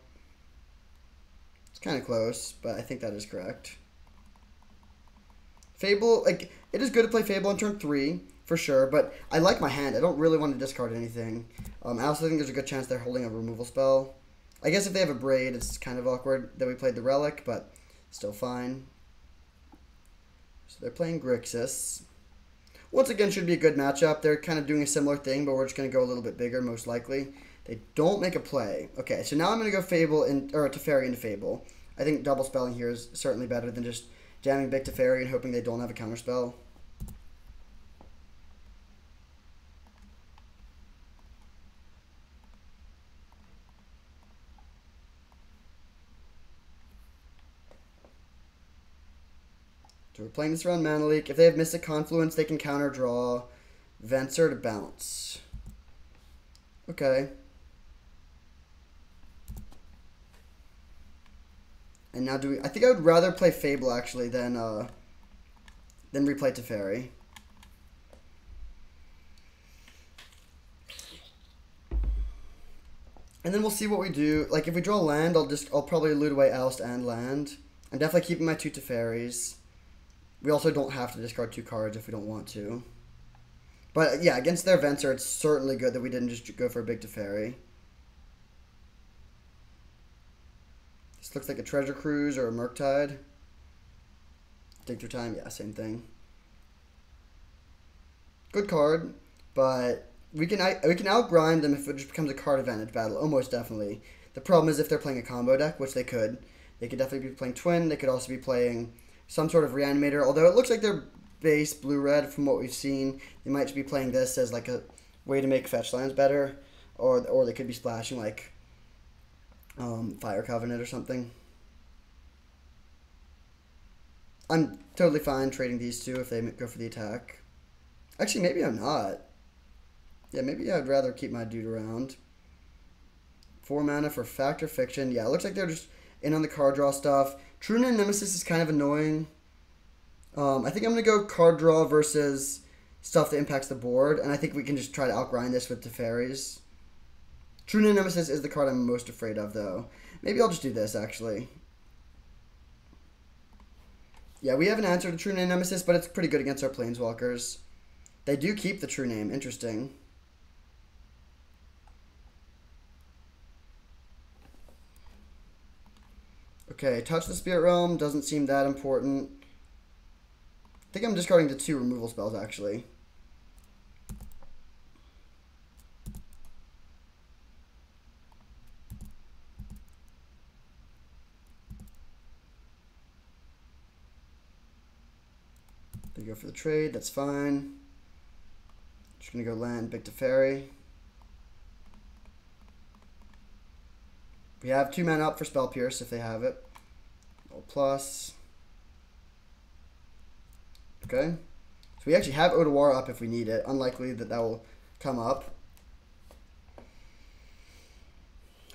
It's kind of close, but I think that is correct. Fable, like, it is good to play Fable on turn 3, for sure, but I like my hand. I don't really want to discard anything. I also think there's a good chance they're holding a removal spell. I guess if they have a Braid, it's kind of awkward that we played the Relic, but still fine. So they're playing Grixis. Once again, should be a good matchup. They're kind of doing a similar thing, but we're just going to go a little bit bigger, most likely. They don't make a play. Okay, so now I'm going to go Teferi into Fable. I think double spelling here is certainly better than just jamming big Teferi and hoping they don't have a counterspell. So we're playing this around Mana Leak. If they have Mystic Confluence, they can counter draw Venser to bounce. Okay. And now I think I would rather play Fable actually than replay Teferi. And then we'll see what we do. Like if we draw land, I'll probably loot away Oust and land. I'm definitely keeping my 2 Teferis. We also don't have to discard 2 cards if we don't want to. But yeah, against their Venser, it's certainly good that we didn't just go for a big Teferi. This looks like a Treasure Cruise or a Murktide. Dig Through Time, yeah, same thing. Good card, but we can outgrind them if it just becomes a card advantage battle, almost definitely. The problem is if they're playing a combo deck, which they could. They could definitely be playing Twin. They could also be playing some sort of Reanimator, although it looks like they're base blue-red from what we've seen. They might just be playing this as like a way to make fetch lands better, or they could be splashing like Fire Covenant or something. I'm totally fine trading these two if they go for the attack. Actually, maybe I'm not. Yeah, maybe I'd rather keep my dude around. 4 mana for Fact or Fiction. Yeah, it looks like they're just in on the card draw stuff. True-Name Nemesis is kind of annoying. I think I'm going to go card draw versus stuff that impacts the board, and I think we can just try to outgrind this with Teferis. True-Name Nemesis is the card I'm most afraid of, though. Maybe I'll just do this, actually. Yeah, we have an answer to True-Name Nemesis, but it's pretty good against our Planeswalkers. They do keep the True Name. Interesting. Okay, Touch the Spirit Realm doesn't seem that important. I think I'm discarding the 2 removal spells, actually. They go for the trade, that's fine. Just gonna go land Big Teferi. We have 2 mana up for Spell Pierce if they have it. plus. Okay. So we actually have Otawara up if we need it. Unlikely that that will come up.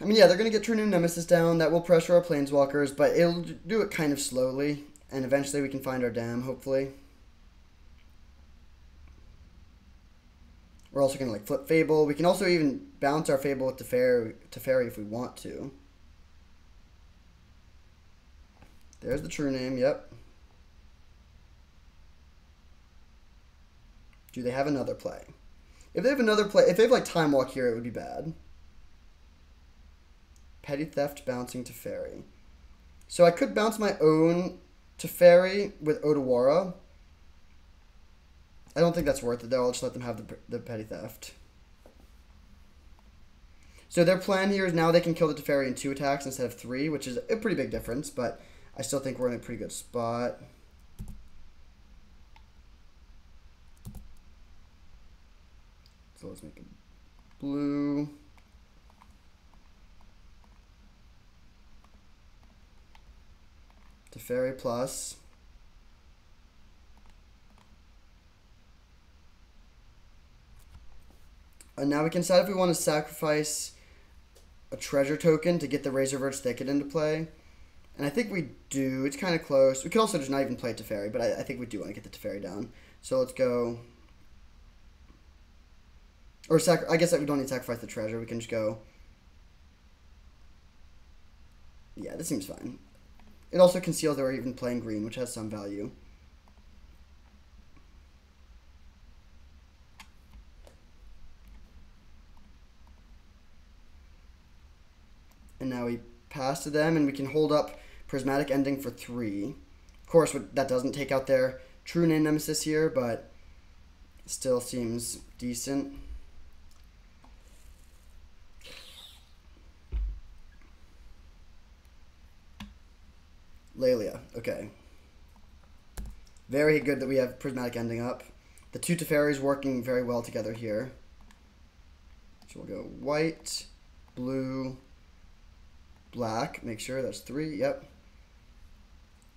I mean, yeah, they're going to get True New Nemesis down. That will pressure our Planeswalkers, but it'll do it kind of slowly. And eventually we can find our dam, hopefully. We're also going to like flip Fable. We can also even bounce our Fable with Teferi if we want to. There's the True Name, yep. Do they have another play? If they have another play, if they have like Time Walk here, it would be bad. Petty Theft bouncing Teferi. So I could bounce my own Teferi with Otawara. I don't think that's worth it though. I'll just let them have the Petty Theft. So their plan here is now they can kill the Teferi in 2 attacks instead of 3, which is a pretty big difference, but I still think we're in a pretty good spot. So let's make it blue. Teferi plus. And now we can decide if we want to sacrifice a treasure token to get the Razorverse Thicket into play. And I think we do. It's kind of close. We could also just not even play Teferi, but I think we do want to get the Teferi down. So let's go. Or I guess that we don't need to sacrifice the treasure. We can just go. Yeah, this seems fine. It also conceals that we're even playing green, which has some value. And now we pass to them, and we can hold up Prismatic Ending for 3. Of course, that doesn't take out their True Name Nemesis here, but still seems decent. Lelia, okay. Very good that we have Prismatic Ending up. The 2 Teferis working very well together here. So we'll go white, blue, black. Make sure that's 3, yep.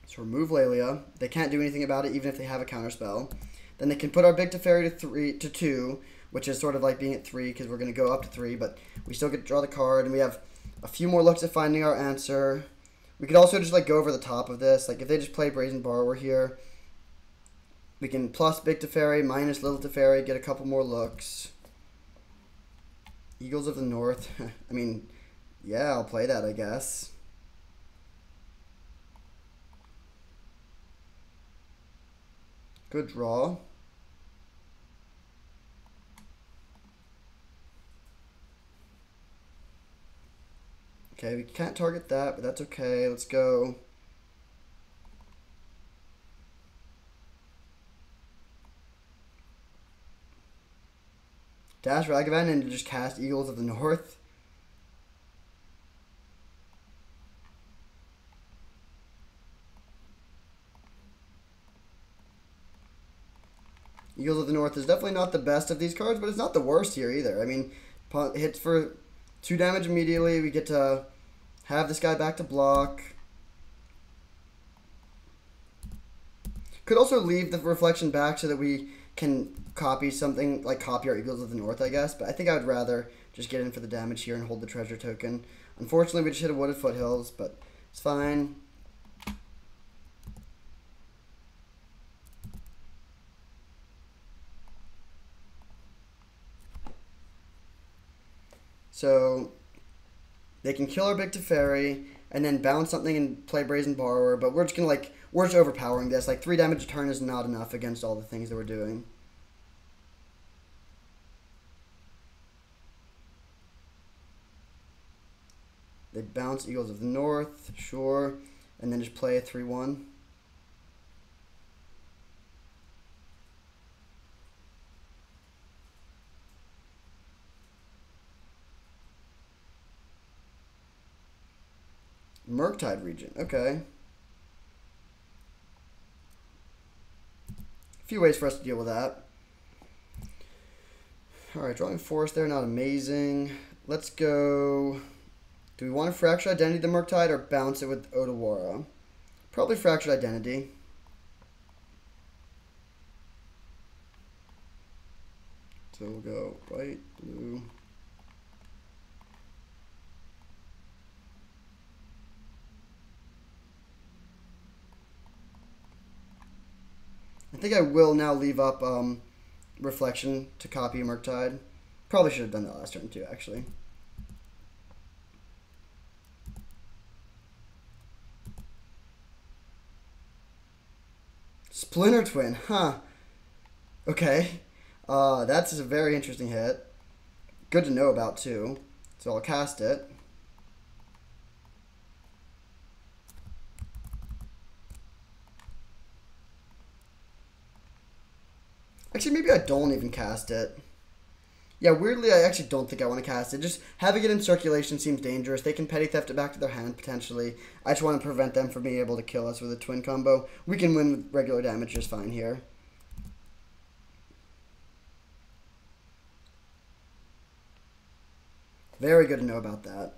So remove Lelia. They can't do anything about it even if they have a counterspell. Then they can put our big Teferi to 2, which is sort of like being at 3 because we're going to go up to 3, but we still get to draw the card, and we have a few more looks at finding our answer. We could also just like go over the top of this. Like if they just play Brazen Borrower here, we can plus big Teferi, minus little Teferi, get a couple more looks. Eagles of the North. I mean, yeah, I'll play that, I guess. Good draw. Okay, we can't target that, but that's okay. Let's go. Dash Ragavan and just cast Eagles of the North. Eagles of the North is definitely not the best of these cards, but it's not the worst here either. I mean, hits for 2 damage immediately. We get to have this guy back to block. Could also leave the reflection back so that we can copy something, like copy our Eagles of the North, I guess. But I think I would rather just get in for the damage here and hold the treasure token. Unfortunately, we just hit a Wooded Foothills, but it's fine. So they can kill our big Teferi and then bounce something and play Brazen Borrower, but we're just gonna we're just overpowering this. Like 3 damage a turn is not enough against all the things that we're doing. They bounce Eagles of the North, sure, and then just play a 3-1. Murktide Regent, okay. A few ways for us to deal with that. Alright, drawing Forest there, not amazing. Let's go. Do we want to Fractured Identity the Murktide or bounce it with Otawara? Probably Fractured Identity. So we'll go white, blue. I think I will now leave up Reflection to copy Murktide. Probably should have done that last turn too, actually. Splinter Twin, huh? Okay. That's a very interesting hit. Good to know about too. So I'll cast it. Actually, maybe I don't even cast it. Yeah, weirdly, I actually don't think I want to cast it. Just having it in circulation seems dangerous. They can petty theft it back to their hand, potentially. I just want to prevent them from being able to kill us with a twin combo. We can win with regular damage just fine here. Very good to know about that.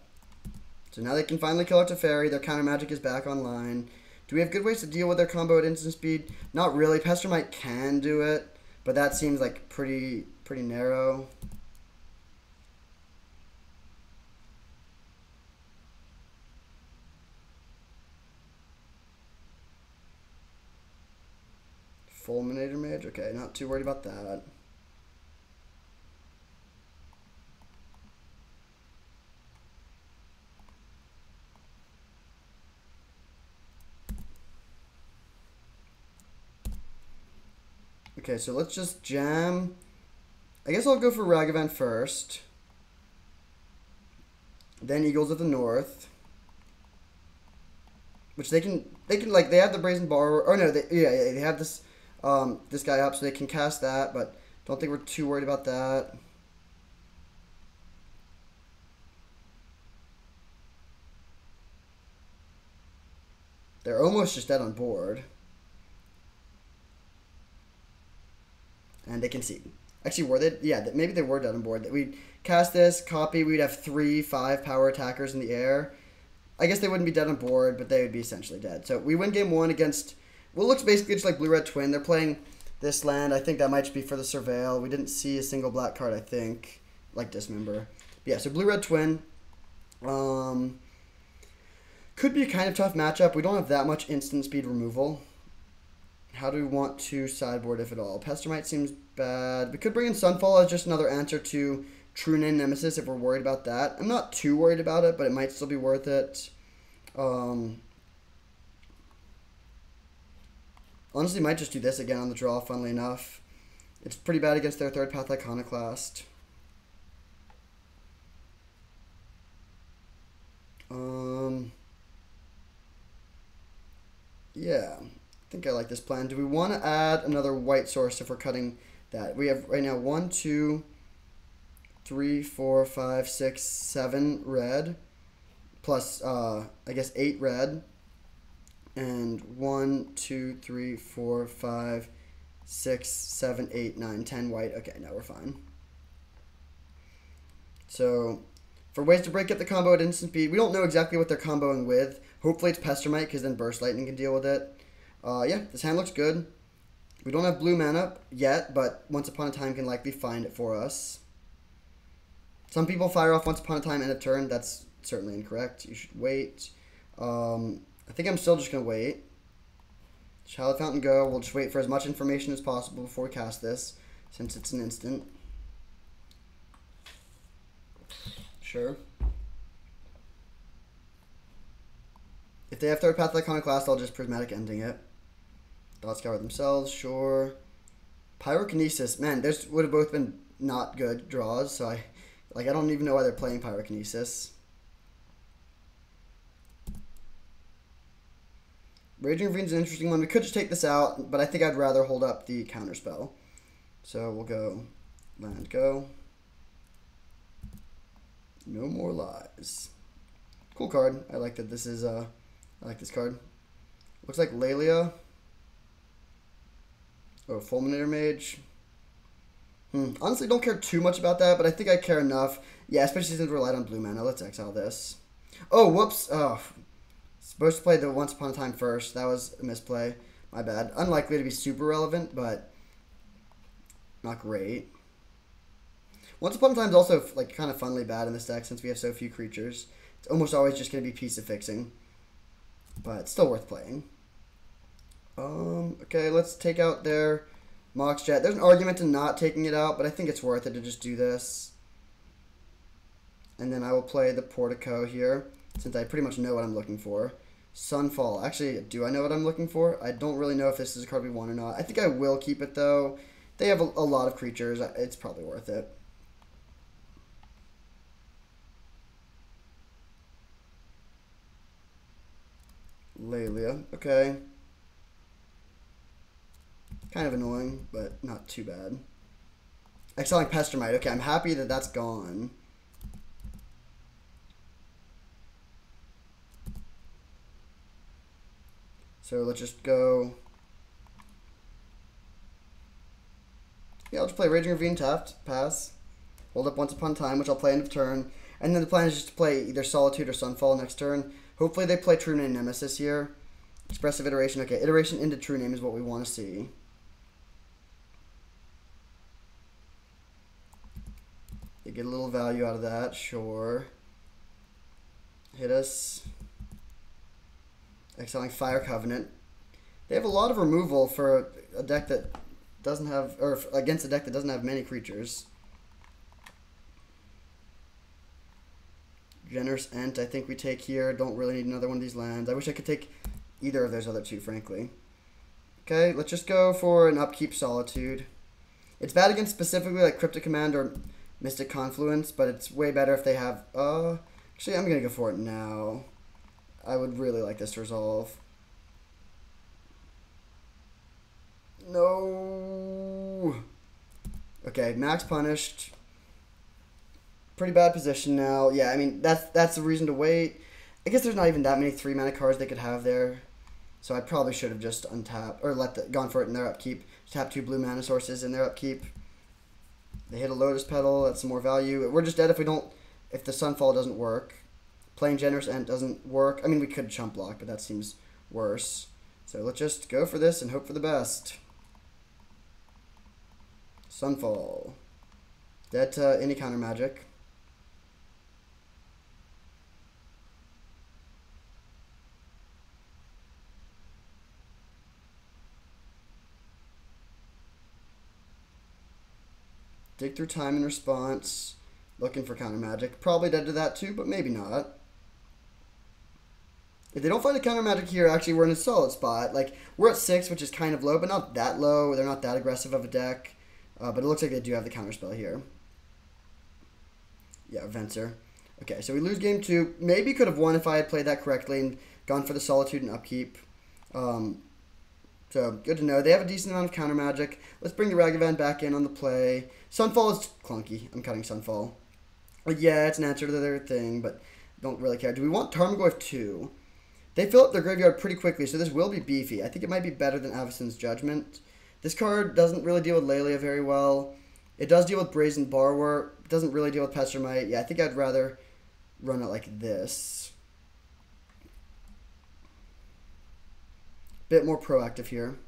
So now they can finally kill out Teferi. Their counter magic is back online. Do we have good ways to deal with their combo at instant speed? Not really. Pestermite can do it, but that seems like pretty narrow. Fulminator Mage? Okay, not too worried about that. Okay, so let's just jam. I guess I'll go for Ragavan first. Then Eagles of the North. Which they can like, they have the Brazen Borrower. Or no, they have this this guy up, so they can cast that, but don't think we're too worried about that. They're almost just dead on board. And they can see. Actually, were they? Yeah, maybe they were dead on board. We'd cast this, copy, we'd have 3/5 power attackers in the air. I guess they wouldn't be dead on board, but they would be essentially dead. So we win game 1 against what looks basically just like Blue-Red Twin. They're playing this land. I think that might just be for the Surveil. We didn't see a single black card, I think, like Dismember. But yeah, so Blue-Red Twin. Could be a kind of tough matchup. We don't have that much instant speed removal. How do we want to sideboard, if at all? Pestermite seems bad. We could bring in Sunfall as just another answer to True Name Nemesis if we're worried about that. I'm not too worried about it, but it might still be worth it. Honestly, might just do this again on the draw, funnily enough. It's pretty bad against their Third Path Iconoclast. Yeah. I think I like this plan. Do we want to add another white source if we're cutting that? We have right now 1, 2, 3, 4, 5, 6, 7 red, plus I guess 8 red, and 1, 2, 3, 4, 5, 6, 7, 8, 9, 10 white. Okay, now we're fine. So for ways to break up the combo at instant speed, we don't know exactly what they're comboing with. Hopefully it's Pestermite, because then Burst Lightning can deal with it. Yeah, this hand looks good. We don't have blue mana yet, but Once Upon a Time can likely find it for us. Some people fire off Once Upon a Time end of turn. That's certainly incorrect. You should wait. I think I'm still just going to wait. Shallowed Fountain go. We'll just wait for as much information as possible before we cast this, since it's an instant. Sure. If they have Third Path Iconoclast, I'll just Prismatic Ending it. Thought Scour themselves, sure. Pyrokinesis, man, those would have both been not good draws, so I don't even know why they're playing Pyrokinesis. Raging Fiend's an interesting one. We could just take this out, but I think I'd rather hold up the counterspell. So we'll go land go. No More Lies. Cool card. I like that this is I like this card. Looks like Lelia. Oh, Fulminator Mage. Honestly, don't care too much about that, but I think I care enough. Yeah, especially since we relied on blue mana. Let's exile this. Oh, whoops. Oh, supposed to play the Once Upon a Time first. That was a misplay. My bad. Unlikely to be super relevant, but not great. Once Upon a Time is also like kind of funnily bad in this deck since we have so few creatures. It's almost always just going to be piece of fixing, but still worth playing. Okay, let's take out their Mox Jet. There's an argument to not taking it out, but I think it's worth it to just do this. And then I will play the Portico here, since I pretty much know what I'm looking for. Sunfall. Actually, do I know what I'm looking for? I don't really know if this is a card we want or not. I think I will keep it, though. They have a lot of creatures. It's probably worth it. Lelia. Okay. Kind of annoying, but not too bad. Excelling Pestermite. Okay, I'm happy that that's gone. So let's just go. Yeah, I'll just play Raging Ravine tapped, pass. Hold up Once Upon a Time, which I'll play end of turn. And then the plan is just to play either Solitude or Sunfall next turn. Hopefully they play True Name Nemesis here. Expressive Iteration. Okay, Iteration into True Name is what we want to see. They get a little value out of that, sure. Hit us. Excelling Fire Covenant. They have a lot of removal for a deck that doesn't have, or against a deck that doesn't have many creatures. Generous Ent, I think we take here. Don't really need another one of these lands. I wish I could take either of those other two, frankly. Okay, let's just go for an upkeep Solitude. It's bad against specifically like Cryptic Command or Mystic Confluence, but it's way better if they have, actually I'm going to go for it now. I would really like this to resolve. No. Okay, Max punished. Pretty bad position now. Yeah, I mean, that's the reason to wait. I guess there's not even that many 3-mana cards they could have there. So I probably should have just untapped, or gone for it in their upkeep. Tap 2 blue mana sources in their upkeep. They hit a Lotus Petal, that's some more value. We're just dead if the Sunfall doesn't work. Playing Generous Ent doesn't work. I mean, we could Chump Block, but that seems worse. So let's just go for this and hope for the best. Sunfall. Dead to any counter magic. Dig through time in response. Looking for counter magic. Probably dead to that too, but maybe not. If they don't find a counter magic here, actually we're in a solid spot. Like, we're at 6, which is kind of low, but not that low. They're not that aggressive of a deck. But it looks like they do have the counter spell here. Yeah, Venser. Okay, so we lose game 2. Maybe could have won if I had played that correctly and gone for the Solitude and upkeep. So, good to know. They have a decent amount of counter magic. Let's bring the Ragavan back in on the play. Sunfall is clunky. I'm cutting Sunfall. Yeah, it's an answer to their thing, but don't really care. Do we want Tarmogoyf 2? They fill up their graveyard pretty quickly, so this will be beefy. I think it might be better than Avacyn's Judgment. This card doesn't really deal with Lelia very well. It does deal with Brazen Borrower. It doesn't really deal with Pestermite. Yeah, I think I'd rather run it like this. Bit more proactive here.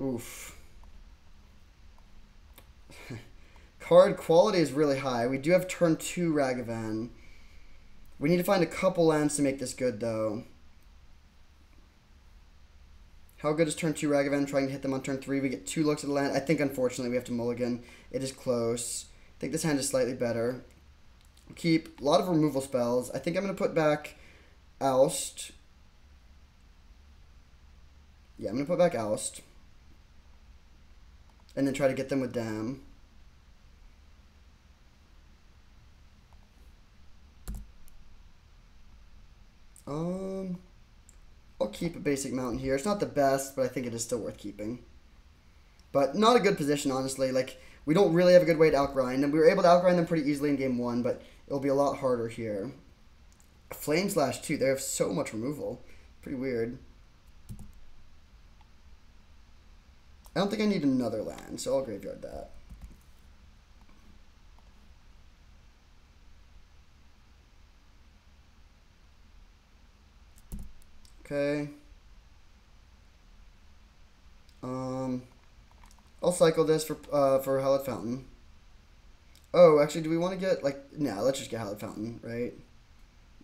Oof. Card quality is really high. We do have turn 2 Ragavan. We need to find a couple lands to make this good, though. How good is turn 2 Ragavan? Trying to hit them on turn 3. We get 2 looks at the land. I think, unfortunately, we have to mulligan. It is close. I think this hand is slightly better. Keep a lot of removal spells. I think I'm going to put back Oust. Yeah, I'm going to put back Oust. And then try to get them with Dam. I'll keep a basic mountain here. It's not the best, but I think it is still worth keeping. But not a good position, honestly. Like, we don't really have a good way to outgrind them. We were able to outgrind them pretty easily in game 1, but it'll be a lot harder here. Flame Slash, too. They have so much removal. Pretty weird. I don't think I need another land, so I'll graveyard that. Okay. I'll cycle this for Hallowed Fountain. Oh, actually, do we want to get, like, no, let's just get Hallowed Fountain, right?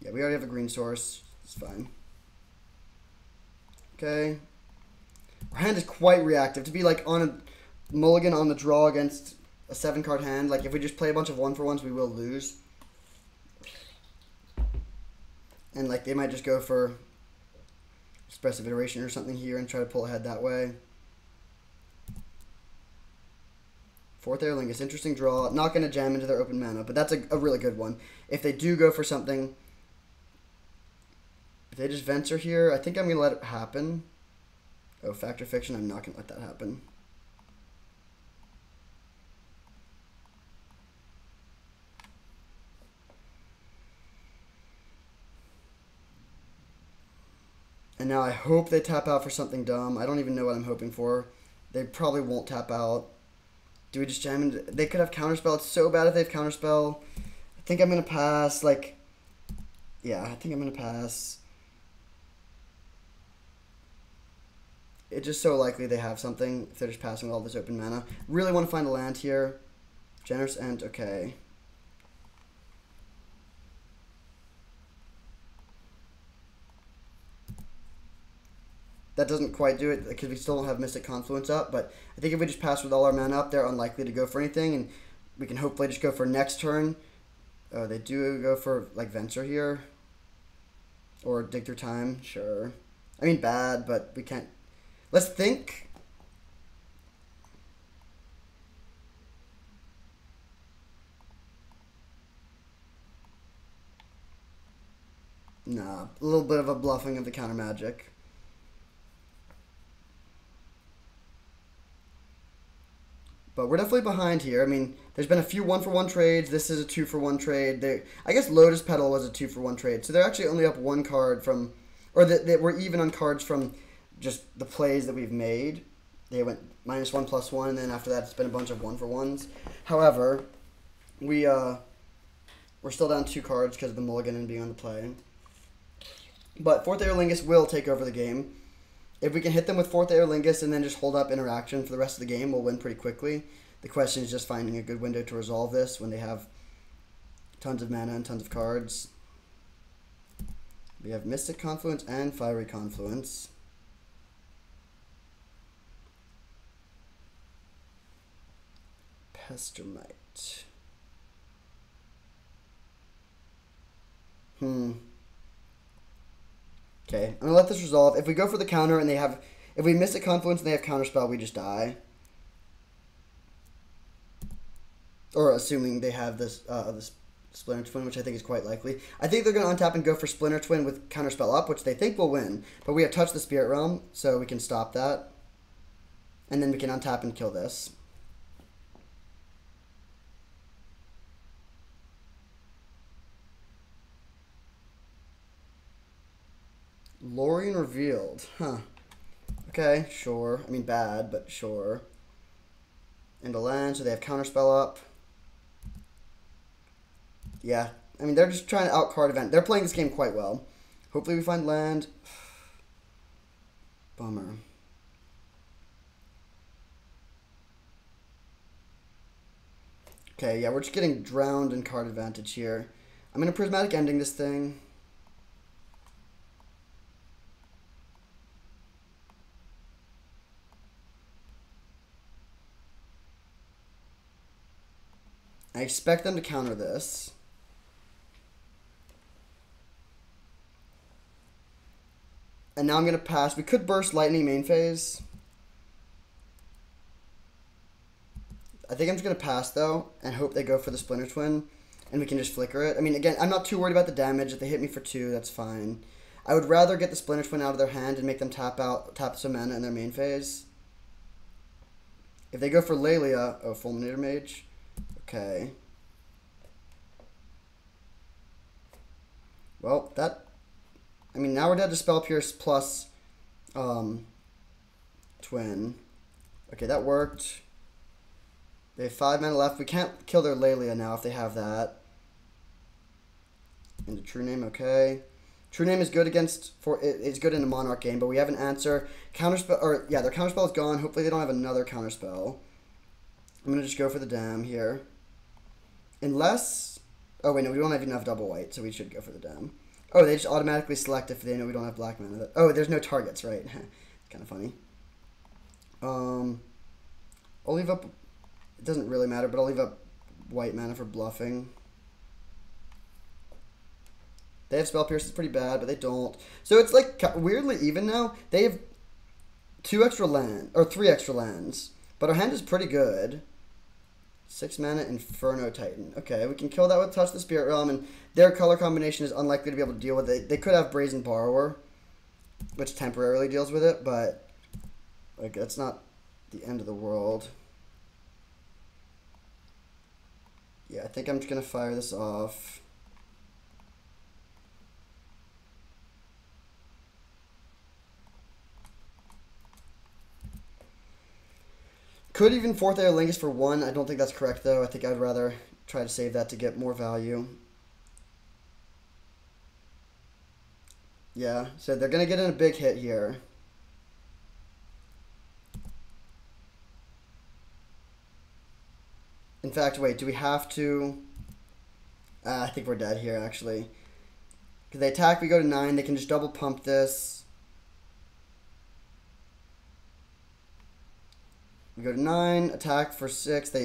Yeah, we already have a green source. It's fine. Okay. Our hand is quite reactive. To be, like, on a mulligan on the draw against a 7-card hand, like, if we just play a bunch of 1-for-1s, we will lose. And, like, they might just go for Expressive Iteration or something here and try to pull ahead that way. Fourth Aerolingus, interesting draw. Not going to jam into their open mana, but that's a really good one. If they do go for something, if they just venture here, I think I'm going to let it happen. Oh, Fact or Fiction, I'm not going to let that happen. And now I hope they tap out for something dumb. I don't even know what I'm hoping for. They probably won't tap out. Do we just jam into... They could have Counterspell. It's so bad if they have Counterspell. I think I'm going to pass. Like, yeah, I think I'm going to pass. It's just so likely they have something if they're just passing with all this open mana. Really want to find a land here. Generous End, okay. That doesn't quite do it because we still don't have Mystic Confluence up, but I think if we just pass with all our mana up, they're unlikely to go for anything, and we can hopefully just go for next turn. Oh, they do go for, like, Venture here. Or Dig Through Time, sure. I mean, bad, but we can't... Let's think. Nah, a little bit of a bluffing of the counter magic. But we're definitely behind here. I mean, there's been a few 1-for-1 trades. This is a 2-for-1 trade. I guess Lotus Petal was a 2-for-1 trade. So they're actually only up 1 card from... Or we're even on cards from just the plays that we've made. They went -1/+1, and then after that it's been a bunch of 1-for-1s. However, we're still down 2 cards because of the mulligan and being on the play. But Fourth Aerolingus will take over the game. If we can hit them with Fourth Aerolingus and then just hold up interaction for the rest of the game, we'll win pretty quickly. The question is just finding a good window to resolve this when they have tons of mana and tons of cards. We have Mystic Confluence and Fiery Confluence. Pestermite. Okay, I'm going to let this resolve. If we go for the counter and they have... If we miss a Confluence and they have Counterspell, we just die. Or assuming they have this Splinter Twin, which I think is quite likely. I think they're going to untap and go for Splinter Twin with Counterspell up, which they think will win. But we have touched the Spirit Realm, so we can stop that. And then we can untap and kill this. Lorien Revealed. Huh. Okay, sure. I mean, bad, but sure. And a land, so they have Counterspell up. Yeah. I mean, they're just trying to out-card event. They're playing this game quite well. Hopefully we find land. Bummer. Okay, yeah, we're just getting drowned in card advantage here. I'm going to Prismatic Ending this thing. I expect them to counter this. And now I'm going to pass. We could Burst Lightning main phase. I think I'm just going to pass, though, and hope they go for the Splinter Twin, and we can just flicker it. I mean, again, I'm not too worried about the damage. If they hit me for 2, that's fine. I would rather get the Splinter Twin out of their hand and make them tap some mana in their main phase. If they go for Lelia... Oh, Fulminator Mage. Okay. Well, that... I mean, now we're dead to Spell Pierce plus Twin. Okay, that worked. They have 5 mana left. We can't kill their Lelia now if they have that. Into True Name, okay. True Name is good it's good in a Monarch game, but we have an answer. Counterspell, or yeah, their counterspell is gone. Hopefully they don't have another counterspell. I'm going to just go for the dam here. Unless, oh wait, no, we don't even have double white, so we should go for the dam. Oh, they just automatically select if they know we don't have black mana. Oh, there's no targets, right? Kind of funny. I'll leave up, it doesn't really matter, but I'll leave up white mana for bluffing. They have Spell Pierce, it's pretty bad, but they don't. So it's like weirdly even now. They have 3 extra lands, but our hand is pretty good. 6 mana Inferno Titan. Okay, we can kill that with Touch the Spirit Realm, and their color combination is unlikely to be able to deal with it. They could have Brazen Borrower, which temporarily deals with it, but like that's not the end of the world. Yeah, I think I'm just gonna fire this off. Could even Fourth Air Lingus for 1. I don't think that's correct, though. I think I'd rather try to save that to get more value. Yeah, so they're going to get in a big hit here. In fact, wait, do we have to... I think we're dead here, actually. Because they attack, we go to 9. They can just double pump this. We go to 9, attack for 6.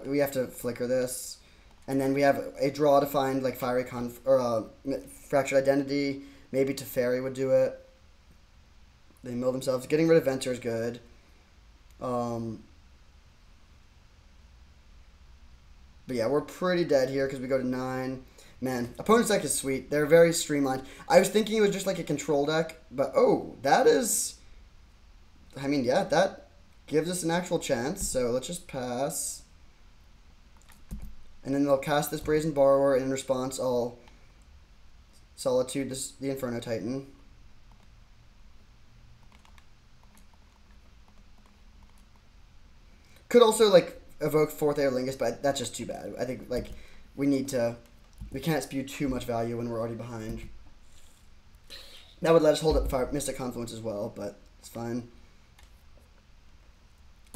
We have to flicker this. And then we have a draw to find like Fractured Identity. Maybe Teferi would do it. They mill themselves. Getting rid of Venture is good. But yeah, we're pretty dead here because we go to 9. Man, opponent's deck is sweet. They're very streamlined. I was thinking it was just like a control deck, but oh, that is... I mean, yeah, that gives us an actual chance, so let's just pass. And then they'll cast this Brazen Borrower, and in response I'll Solitude the Inferno Titan. Could also like evoke Fourth Air Lingus, but that's just too bad. I think like we can't spew too much value when we're already behind. That would let us hold up Mystic Confluence as well, but it's fine.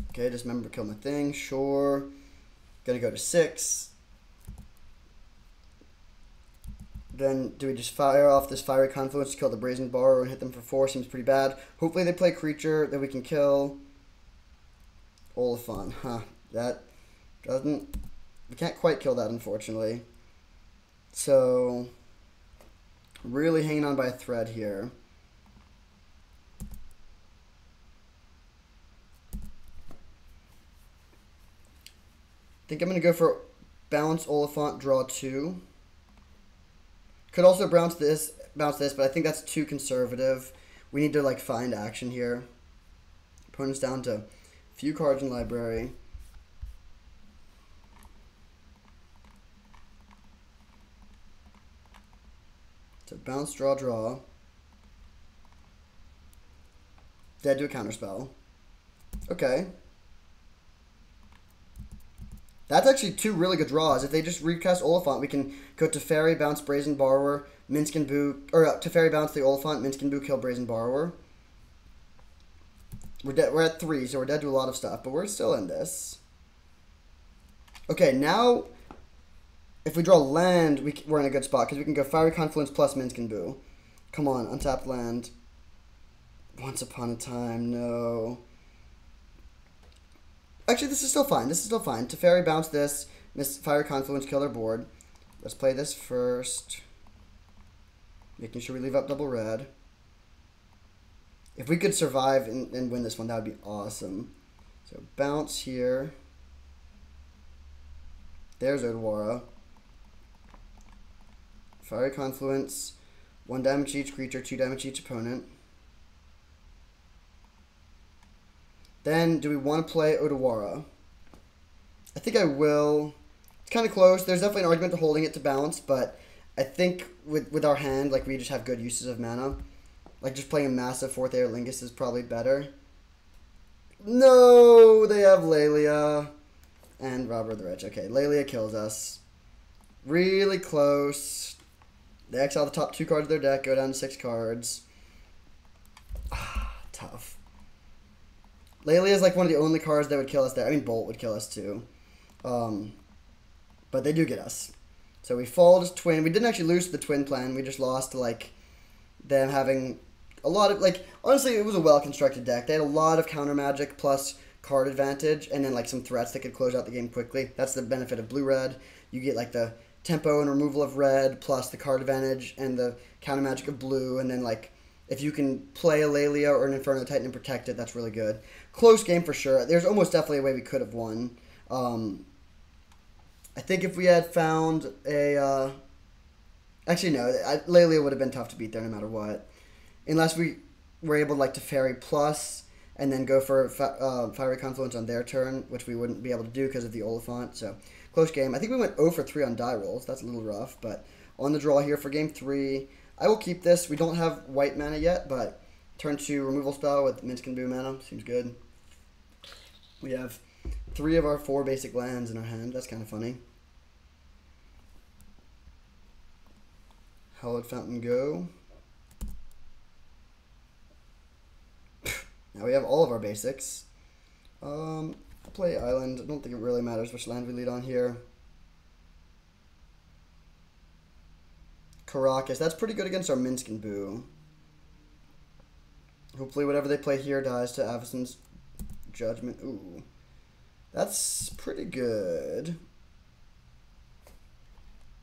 Okay, just remember to kill my thing. Sure. Gonna go to 6. Then do we just fire off this Fiery Confluence to kill the Brazen Borrower and hit them for 4? Seems pretty bad. Hopefully they play creature that we can kill. Oliphant. Huh. That doesn't... We can't quite kill that, unfortunately. So... really hanging on by a thread here. I think I'm going to go for bounce Oliphant, draw 2. Could also bounce this, but I think that's too conservative. We need to like find action here. Opponent's down to a few cards in library. So bounce, draw, draw. Dead to a counterspell. Okay. That's actually 2 really good draws. If they just recast Oliphant, we can go to Teferi, bounce Brazen Borrower, Minsc and Boo, or Teferi, bounce the Oliphant, Minsc and Boo, kill Brazen Borrower. We're at 3, so we're dead to a lot of stuff, but we're still in this. Okay, now, if we draw land, we're in a good spot, because we can go Fiery Confluence plus Minsc and Boo. Come on, untapped land. Once Upon a Time, no... Actually, this is still fine. This is still fine. Teferi, bounce this. Fiery Confluence, kill their board. Let's play this first. Making sure we leave up double red. If we could survive and win this one, that would be awesome. So, bounce here. There's Otawara. Fiery Confluence. 1 damage each creature, 2 damage each opponent. Then, do we want to play Otawara? I think I will. It's kind of close. There's definitely an argument to holding it to bounce, but I think with our hand, like, we just have good uses of mana. Like, just playing a massive Fourth Air Lingus is probably better. No! They have Lelia and Robber the Rich. Okay, Lelia kills us. Really close. They exile the top 2 cards of their deck, go down to 6 cards. Tough. Laelia is like one of the only cards that would kill us there. I mean, Bolt would kill us too. But they do get us. So we fall to Twin. We didn't actually lose to the Twin plan. We just lost to, like, them having a lot of, like, honestly, it was a well-constructed deck. They had a lot of counter magic plus card advantage, and then, like, some threats that could close out the game quickly. That's the benefit of blue-red. You get, like, the tempo and removal of red, plus the card advantage and the counter magic of blue, and then, like, if you can play a Laelia or an Inferno Titan and protect it, that's really good. Close game for sure. There's almost definitely a way we could have won. I think if we had found a... actually, no. Laelia would have been tough to beat there no matter what. Unless we were able to, like, Teferi plus and then go for Fiery Confluence on their turn, which we wouldn't be able to do because of the Oliphant. So, close game. I think we went 0 for 3 on die rolls. That's a little rough. But on the draw here for game 3, I will keep this. We don't have white mana yet, but turn 2 removal spell with Minsc and Boo mana. Seems good. We have 3 of our 4 basic lands in our hand. That's kind of funny. Hallowed Fountain go. Now we have all of our basics. Play Island. I don't think it really matters which land we lead on here. Karakas. That's pretty good against our Minsc and Boo. Hopefully whatever they play here dies to Avacyn's Judgment. Ooh. That's pretty good.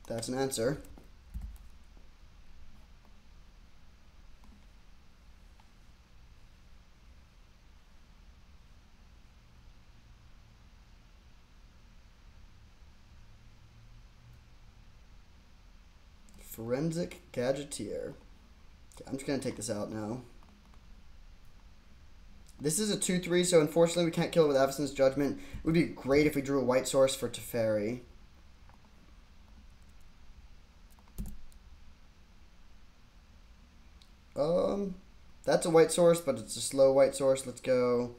That's an answer. Forensic Gadgeteer. Okay, I'm just going to take this out now. This is a 2-3, so unfortunately we can't kill it with Avacyn's Judgment. It would be great if we drew a white source for Teferi. That's a white source, but it's a slow white source. Let's go.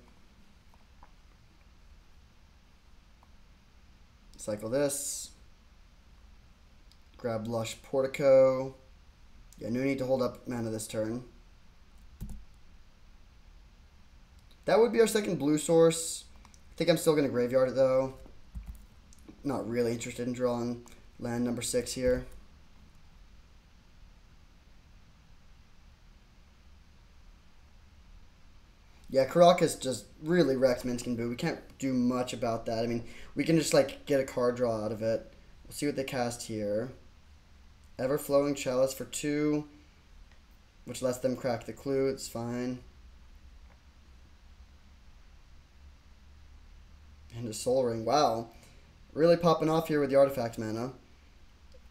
Cycle this. Grab Lush Portico. Yeah, no need to hold up mana this turn. That would be our second blue source. I think I'm still going to graveyard it, though. Not really interested in drawing land number 6 here. Yeah, Karakas just really wrecks Minsc and Boo. We can't do much about that. I mean, we can just, like, get a card draw out of it. We'll see what they cast here. Everflowing Chalice for 2, which lets them crack the clue. It's fine. And a Soul Ring. Wow. Really popping off here with the artifact mana.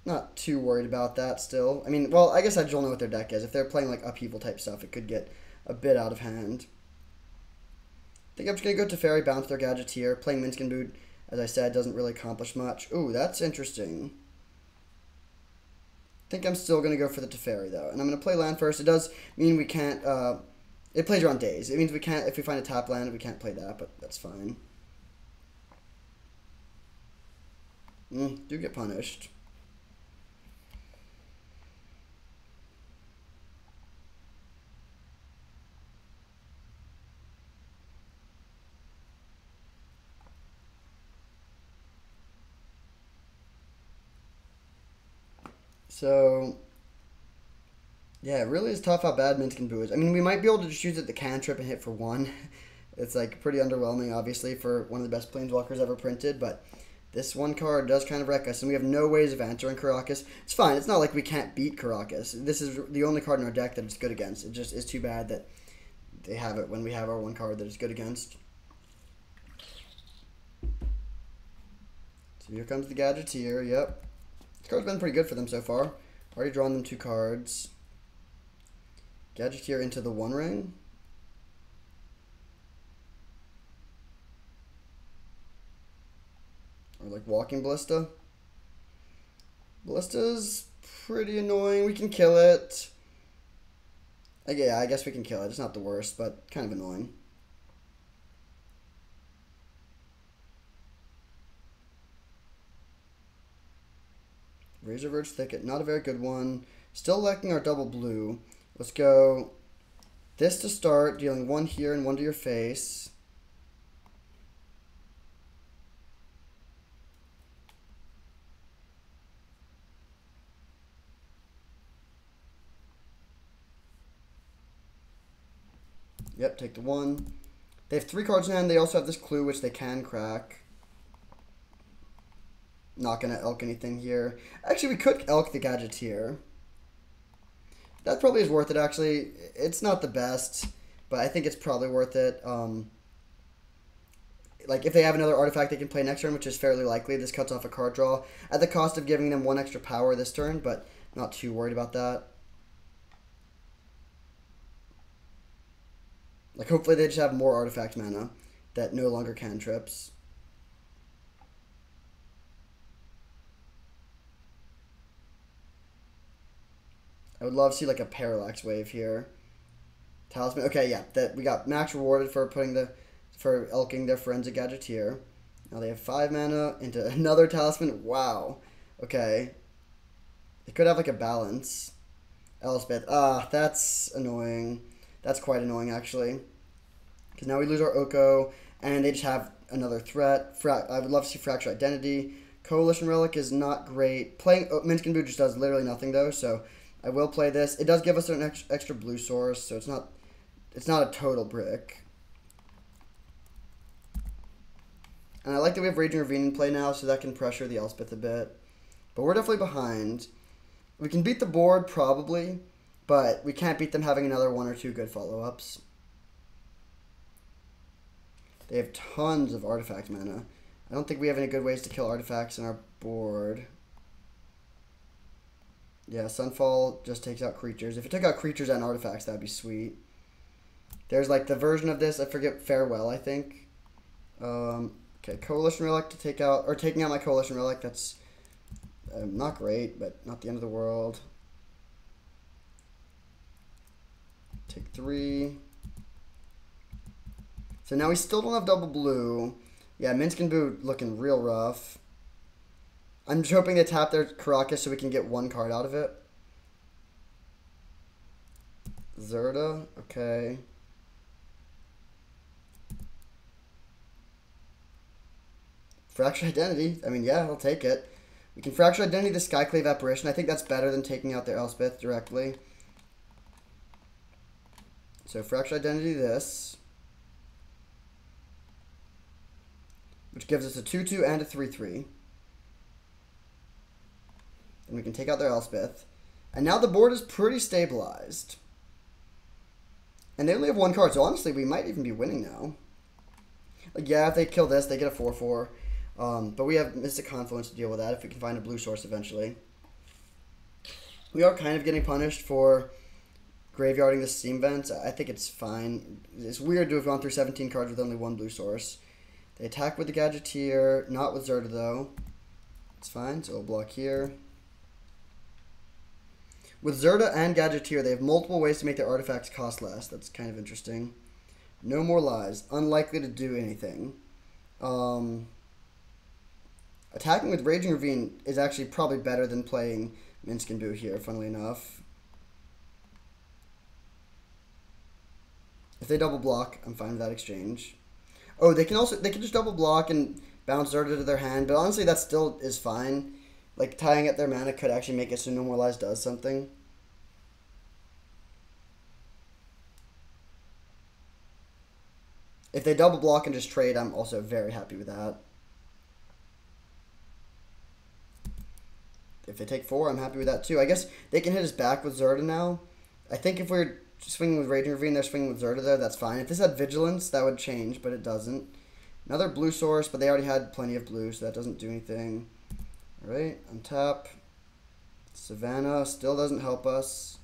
Not too worried about that still. I mean, well, I guess I just don't know what their deck is. If they're playing, like, upheaval type stuff, it could get a bit out of hand. I think I'm just going to go Teferi, bounce their Gadgeteer. Playing Minsc and Boo, as I said, doesn't really accomplish much. Ooh, that's interesting. I think I'm still going to go for the Teferi, though. And I'm going to play land first. It does mean we can't... it plays around days. It means we can't... If we find a tap land, we can't play that, but that's fine. Do get punished. So, yeah, it really is tough how bad Minsc and Boo is. I mean, we might be able to just use it the cantrip and hit for 1. It's, like, pretty underwhelming, obviously, for one of the best Planeswalkers ever printed, but this one card does kind of wreck us, and we have no ways of answering Karakas. It's fine. It's not like we can't beat Karakas. This is the only card in our deck that it's good against. It just is too bad that they have it when we have our one card that it's good against. So here comes the Gadgeteer. Yep. This card's been pretty good for them so far. Already drawn them 2 cards. Gadgeteer into the One Ring. Or like Walking Ballista. Ballista's pretty annoying. We can kill it. Yeah, I guess we can kill it. It's not the worst, but kind of annoying. Razorverge Thicket, not a very good one. Still lacking our double blue. Let's go this to start, dealing 1 here and 1 to your face. Yep, take the 1. They have 3 cards in hand. They also have this clue, which they can crack. Not going to elk anything here. Actually, we could elk the Gadgeteer. That probably is worth it, actually. It's not the best, but I think it's probably worth it. Like, if they have another artifact they can play next turn, which is fairly likely, this cuts off a card draw at the cost of giving them 1 extra power this turn, but not too worried about that. Like, hopefully they just have more artifact mana that no longer cantrips. I would love to see like a Parallax Wave here. Talisman. Okay, yeah, that we got max rewarded for for elking their Forensic Gadgeteer. Now they have 5 mana into another Talisman. Wow. Okay. They could have like a balance. Elspeth. That's annoying. That's quite annoying actually. Because now we lose our Oko, and they just have another threat. I would love to see Fractured Identity. Coalition Relic is not great. Playing Minsc and Boo just does literally nothing though, so I will play this. It does give us an extra blue source, so it's not a total brick. And I like that we have Raging Ravine in play now, so that can pressure the Elspeth a bit. But we're definitely behind. We can beat the board, probably, but we can't beat them having another 1 or 2 good follow-ups. They have tons of artifact mana. I don't think we have any good ways to kill artifacts in our board. Yeah, Sunfall just takes out creatures. If it took out creatures and artifacts, that would be sweet. There's like the version of this, I forget, Farewell, I think. Okay, Coalition Relic to take out, or taking out my Coalition Relic, that's not great, but not the end of the world. Take 3. So now we still don't have double blue. Yeah, Minsc and Boo looking real rough. I'm just hoping they tap their Karakas so we can get 1 card out of it. Zerda, okay. Fractured Identity, I mean, yeah, I'll take it. We can Fracture Identity the Skyclave Apparition. I think that's better than taking out their Elspeth directly. So Fracture Identity this. Which gives us a 2/2 and a 3/3. Then we can take out their Elspeth. And now the board is pretty stabilized. And they only have 1 card, so honestly, we might even be winning now. Like, yeah, if they kill this, they get a 4/4. But we have Mystic Confluence to deal with that if we can find a blue source eventually. We are kind of getting punished for graveyarding the Steam Vents. I think it's fine. It's weird to have gone through 17 cards with only 1 blue source. They attack with the Gadgeteer, not with Zerda though. It's fine, so we'll block here. With Zerda and Gadgeteer, they have multiple ways to make their artifacts cost less. That's kind of interesting. No More Lies. Unlikely to do anything. Attacking with Raging Ravine is actually probably better than playing Minsc and Boo here, funnily enough. If they double block, I'm fine with that exchange. Oh, they can just double block and bounce Zerda to their hand, but honestly that still is fine. Like, tying up their mana could actually make it so No More Lies does something. If they double block and just trade, I'm also very happy with that. If they take 4, I'm happy with that too. I guess they can hit us back with Zerda now. I think if we're swinging with Raging Ravine, they're swinging with Zerda there, that's fine. If this had Vigilance, that would change, but it doesn't. Another blue source, but they already had plenty of blue, so that doesn't do anything. Alright, untap. Savannah still doesn't help us.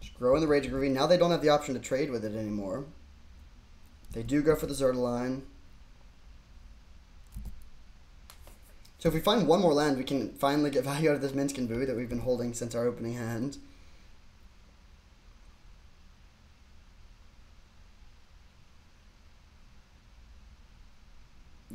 Just grow in the Raging Ravine. Now they don't have the option to trade with it anymore. They do go for the Zerda line. So if we find 1 more land, we can finally get value out of this Minsc and Boo that we've been holding since our opening hand.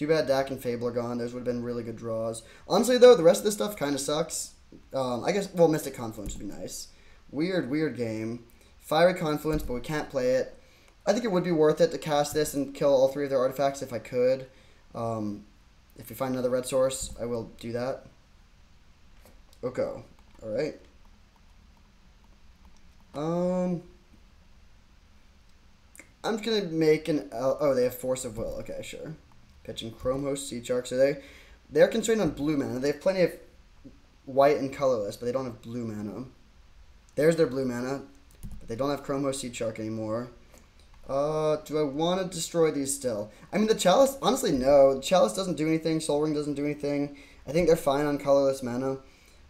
Too bad Dak and Fable are gone. Those would have been really good draws. Honestly, though, the rest of this stuff kind of sucks. I guess, well, Mystic Confluence would be nice. Weird game. Fiery Confluence, but we can't play it. I think it would be worth it to cast this and kill all 3 of their artifacts if I could. If we find another red source, I will do that. Oko. Alright. I'm just going to make an... oh, they have Force of Will. Okay, sure. Pitching Chrome Host, Seed Shark. So they're constrained on blue mana. They have plenty of white and colorless, but they don't have blue mana. There's their blue mana, but they don't have Chrome Host, Seed Shark anymore. Do I want to destroy these still? I mean, the Chalice, honestly, no. The Chalice doesn't do anything. Sol Ring doesn't do anything. I think they're fine on colorless mana.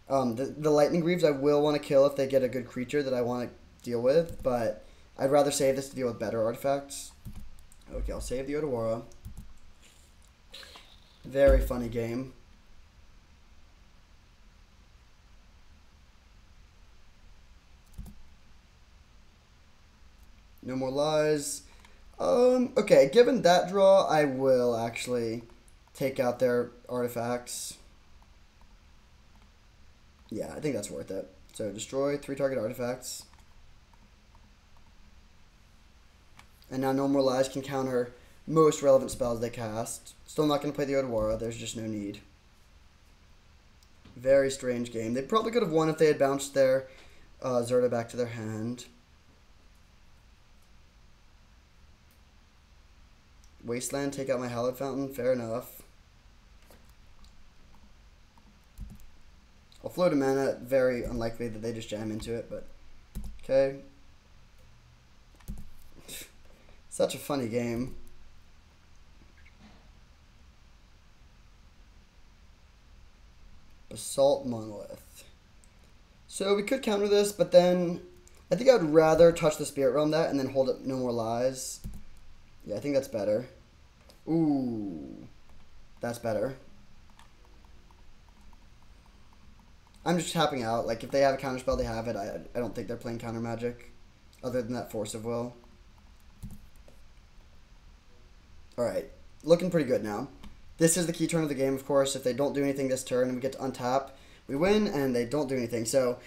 The Lightning Greaves I will want to kill if they get a good creature that I want to deal with, but I'd rather save this to deal with better artifacts. Okay, I'll save the Otawara. Very funny game. No more lies. Okay, given that draw, I will actually take out their artifacts. Yeah, I think that's worth it. So destroy 3 target artifacts. And now No More Lies can counter most relevant spells they cast. Still not going to play the Otawara. There's just no need. Very strange game. They probably could have won if they had bounced their Zerta back to their hand. Wasteland, take out my Hallowed Fountain. Fair enough. I'll float a mana. Very unlikely that they just jam into it, but okay. Such a funny game. Basalt Monolith. So we could counter this, but then I think I would rather touch the Spirit Realm that and then hold up No More Lies. Yeah, I think that's better. Ooh. That's better. I'm just tapping out. Like, if they have a counterspell, they have it. I don't think they're playing counter magic. Other than that Force of Will. Alright. Looking pretty good now. This is the key turn of the game, of course. If they don't do anything this turn and we get to untap, we win, and they don't do anything. So,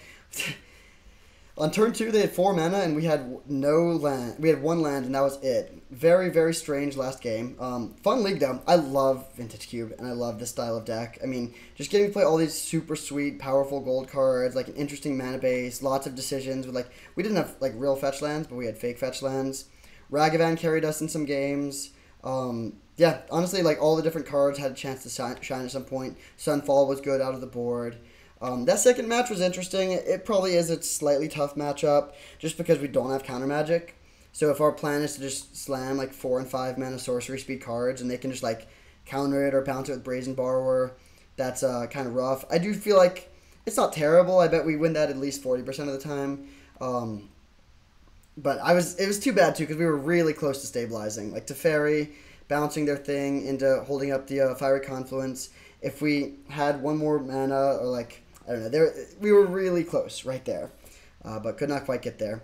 on turn 2, they had 4 mana, and we had no land. We had 1 land, and that was it. Very, very strange last game. Fun league, though. I love Vintage Cube, and I love this style of deck. I mean, just getting to play all these super sweet, powerful gold cards, like an interesting mana base, lots of decisions. With we didn't have, like, real fetch lands, but we had fake fetch lands. Ragavan carried us in some games. Yeah, honestly, like, all the different cards had a chance to shine at some point. Sunfall was good out of the board. That second match was interesting. It probably is a slightly tough matchup, just because we don't have counter magic. So if our plan is to just slam, like, 4 and 5 mana sorcery speed cards, and they can just, like, counter it or bounce it with Brazen Borrower, that's kind of rough. I do feel like it's not terrible. I bet we win that at least 40% of the time. But it was too bad, too, because we were really close to stabilizing. Like, Teferi bouncing their thing into holding up the Fiery Confluence. If we had 1 more mana, or, like, I don't know, we were really close right there, but could not quite get there.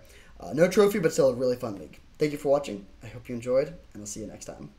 No trophy, but still a really fun league. Thank you for watching. I hope you enjoyed, and I'll see you next time.